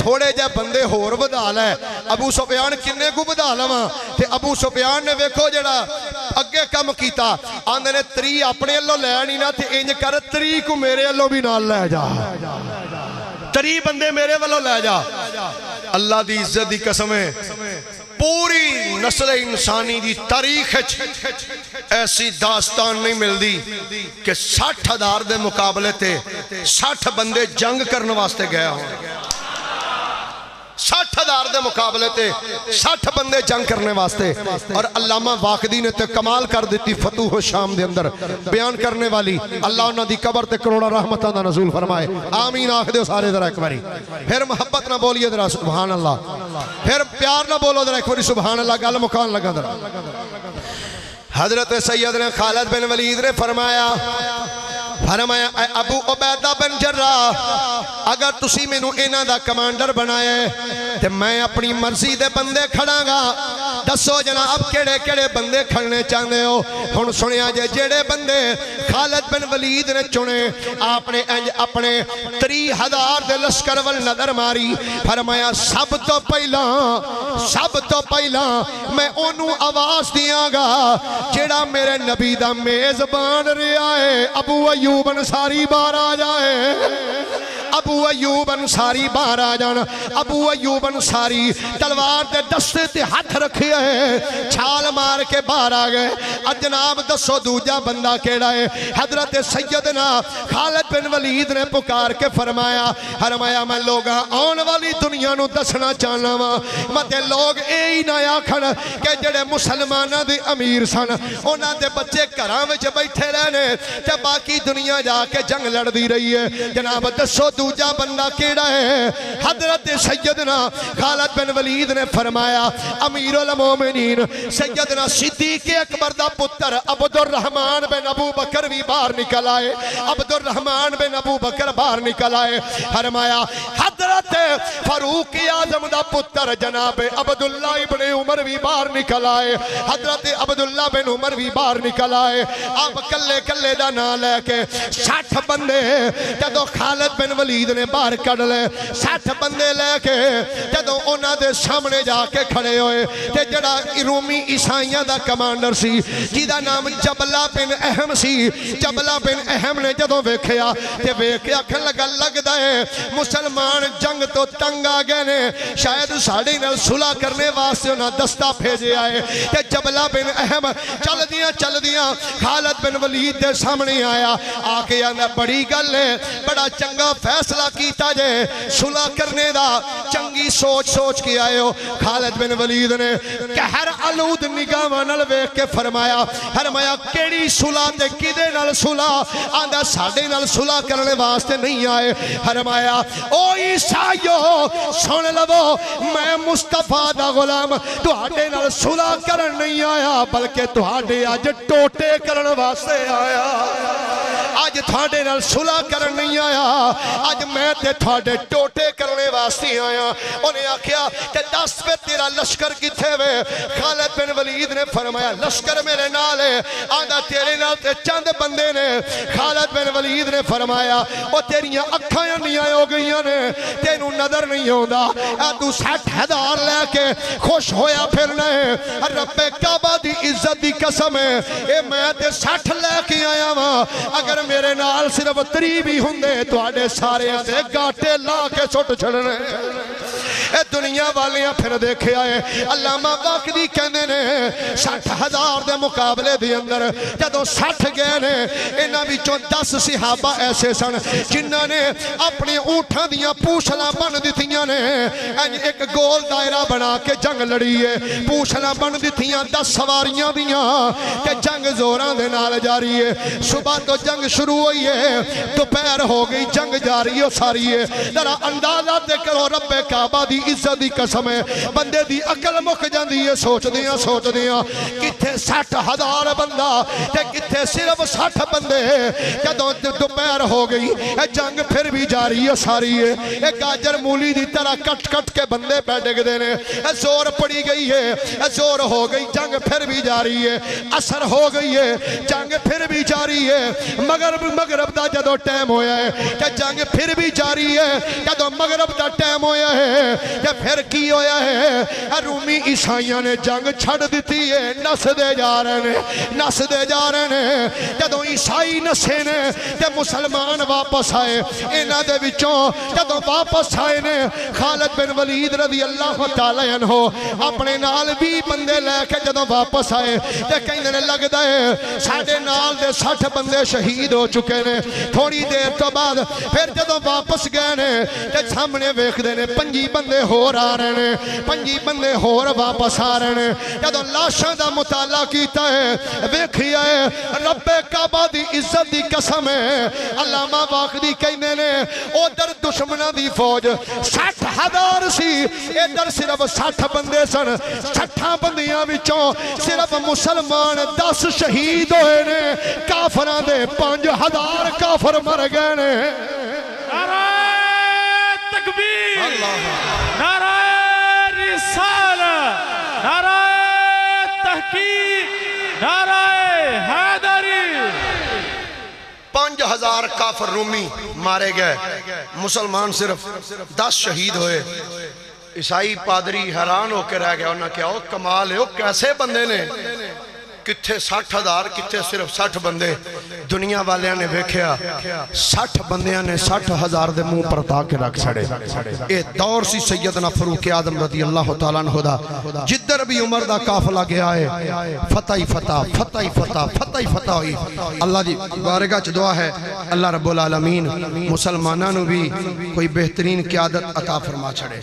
تھوڑے جے بندے ہور ودا لے ابو سفیان کنے کو ودا لواں تے ابو سفیان نے ویکھو جڑا اگے کم کیتا آندے نے 3 اپنے اللہ لے نہیں نہ تے انج کر 3 کو میرے اللہ بھی نال لے جا 3 بندے میرے والوں لے جا اللہ دی عزت دی قسم ہے پوری نسل انسانی دی تاریخ ایسی داستان نہیں ملدی کہ 60,000 دے مقابلے تے 60 بندے جنگ کرنے واسطے گئے ہوں 60,000 دے مقابلے تے 60 بندے جنگ کرنے واسطے اور علامہ واقدی نے تے کمال کر دیتی فتوح شام دے اندر بیان کرنے والی اللہ انہاں دی قبر تے کروڑا رحمتاں دا نزول فرمائے آمین آکھ دیو سارے ذرا ایک باری پھر محبت نہ بولیے ذرا سبحان اللہ پھر پیار نہ بولو ذرا ایک باری سبحان اللہ گل مکان لگا ذرا حضرت سیدنا خالد بن ولید نے فرمایا اے ابو عبیدہ بن جراح اگر تسی میں نو اینا دا کمانڈر بنائے تے میں اپنی مرضی دے بندے کھڑاں گا دسو جناب کیڑے کیڑے بندے کھڑنے چاہنے ہو ہن سنیا جے جیڑے بندے خالد بن ولید نے چنے اپنے 30,000 دے لشکر ول نظر ماری فرمایا سب تو پہلا میں اونوں آواز دیاں گا جیڑا میرے نبی دا میزبان رہا ہے ابو ایوب انصاری بار آ جائے ابو ایوب انصاری بار آ جان ابو ایوب انصاری تلوار دے دستے تے ہاتھ رکھے ہے چھال مار کے بار آ گئے جناب دسو دوجا بندہ کیڑا ہے حضرت سیدنا خالد بن ولید نے پکار کے فرمایا میں لوگاں آن والی دنیا نو دسنا چاہنا وا متے لوگ اے نہ آکھن کہ جڑے مسلماناں دے امیر سن انہاں دے بچے گھراں وچ بیٹھے رہنے تے باقی دنیا جا کے جنگ لڑدی رہی ہے جناب دسو دوجا بندہ کیڑا ہے حضرت سیدنا خالد بن ولید نے فرمایا امیر المومنین سیدنا صدیق اکبر دا پتر عبد الرحمن بن ابو بکر بھی باہر نکل آئے عبد الرحمن بن ابو بکر باہر نکل آئے فرمایا حضرت فاروق اعظم دا پتر جناب عبداللہ ابن عمر بھی باہر نکل آئے حضرت عبداللہ بن عمر بھی باہر نکل آئے اب کلے دا نہ لے کے 60 بندے جدو خالد بن ولید نے باہر کڑ لے 60 بندے لے کے جدو انہاں دے سامنے جا کے کھڑے ہوئے تے جڑا رومی عیسائیاں دا کمانڈر سی جیدہ نام جبلہ بن اہم سی جبلہ بن اہم نے جدو ویکھیا تے ویکھیا کھن لگ دائے مسلمان جنگ تو تنگ آگے نے شاید ساڑی نل صلح کرنے واسطے انہاں دستہ بھیجے آئے تے جبلہ بن اہم چل دیاں خالد بن ولید دے سامنے آیا آکے آنا بڑی گل ہے بڑا چنگا فیصلہ کیتا جے صلح کرنے دا چنگی سوچ کے آئے ہو خالد بن ولید نے کہر علود نگاہ نال ویکھ کے فرمایا کیڑی صلح تے کدے نال صلح آندا ساڈے نال صلح کرنے واسطے نہیں آئے فرمایا او عیسائیو سن لو میں مصطفیٰ دا غلام تہاڈے نال صلح کرن نہیں آیا بلکہ تہاڈے اج ٹوٹے کرن واسطے آیا آج تھاڑے نال صلح کرن نہیں آیا آج میں تے تھاڑے ٹوٹے کرنے واسطے آیا انہیں آکھیا کہ 10 پہ تیرا لشکر کتھے وے خالد بن ولید نے فرمایا لشکر میرے نال ہے آدھا تیرے نال تے چند بندے نے خالد بن ولید نے فرمایا او تیریاں اکھاں نہیں ہو گئیاں نے تینوں نظر نہیں ہوندا تو 60,000 لے کے خوش ہویا پھرنا ہے رب کعبہ دی عزت دی قسم ہے اے میں تے 60 لے کے آیا ہاں اگر میرے نال صرف 3 بھی ہوندے تو آڑے سارے آدھے گاٹے لا کے چھوٹ چھڑنے اے دنیا والیاں پھر دیکھے آئے علامہ واقعی کہنے نے 60,000 دے مقابلے دی اندر جدو 60 گئے نے انہاں وچوں 10 صحابہ ایسے سن جنہاں نے اپنی اونٹھاں دیاں پوچھلاں بن دتیاں نے ایک گول دائرہ بنا کے جنگ لڑی ہے پوچھلاں بن دتیاں 10 سواریاں دیاں کہ جنگ زوراں دے نال جاری ہے صبح تو جنگ شروع ہوئی ہے دوپہر ہو گئی جنگ جاری ہو ساری ہے ذرا اندازہ تے کرو رب کعبہ دی عزت دی قسم ہے بندے دی عقل مک جاندی ہے سوچدیاں کتھے 60,000 بندہ تے کتھے صرف 60 بندے جدوں دوپہر ہو گئی جنگ پھر بھی جاری ہے ساری ہے گاجر مولی دی طرح کٹ کٹ کے بندے پہ ڈگدے نے زور پڑی گئی ہے زور ہو گئی جنگ پھر بھی جاری ہے اثر ہو گئی ہے جنگ پھر بھی جاری ہے مغرب دا جدوں ٹائم ہویا ہے کہ جنگ پھر بھی جاری ہے جدوں مغرب دا ٹائم ہویا ہے کہ پھر کی ہویا ہے رومی عیسائیاں نے جنگ چھڑ دیتی ہے نس دے جا رہے ہیں جدوں عیسائی نسے نے کہ مسلمان واپس آئے انہاں دے وچوں جدوں واپس آئے نے خالد بن ولید رضی اللہ تعالی عنہ اپنے نال 20 بندے لے کے جدوں واپس آئے تے کہندے نے لگدا ہے ساڈے نال دے 60 بندے شہید ہو چکے نے تھوڑی دیر تو بعد پھر جدوں واپس گئے نے تے سامنے ویکھدے نے 5 بندے ہور آ رہے نے 5 بندے ہور واپس آ رہے نے جدوں لاشاں دا مطالعہ کیتا ہے ویکھیا ہے رب کعبہ دی عزت دی قسم ہے علامہ واقعی کہندے نے ادھر دشمناں دی فوج 60,000 سی ادھر صرف 60 بندے سن 60 بندیاں وچوں صرف مسلمان 10 شہید ہوئے نے کافراں دے 5,000 کافر مر گئے نے نعرہ تکبیر نعرہ رسالت نعرہ تحقیق نعرہ حیدری 5,000 کافر رومی مارے گئے مسلمان صرف 10 شہید ہوئے عیسائی پادری حیران ہو کے رہ گیا انہوں نے کہا او کمال ہے او کیسے بندے نے کتھے 60,000 کتھے صرف 60 بندے دنیا والیاں نے ویکھیا 60 بندیاں نے 60,000 دے منہ پر تا کے رکھ چھڑے اے دور سی سیدنا فاروق اعظم رضی اللہ تعالیٰ عنہ دا جدر بھی عمر دا قافلہ گیا ہے فتح ہی فتح ہوئی اللہ دی بارگاہ چ دعا ہے اللہ رب العالمین مسلمانوں بھی کوئی بہترین قیادت عطا فرما چھڑے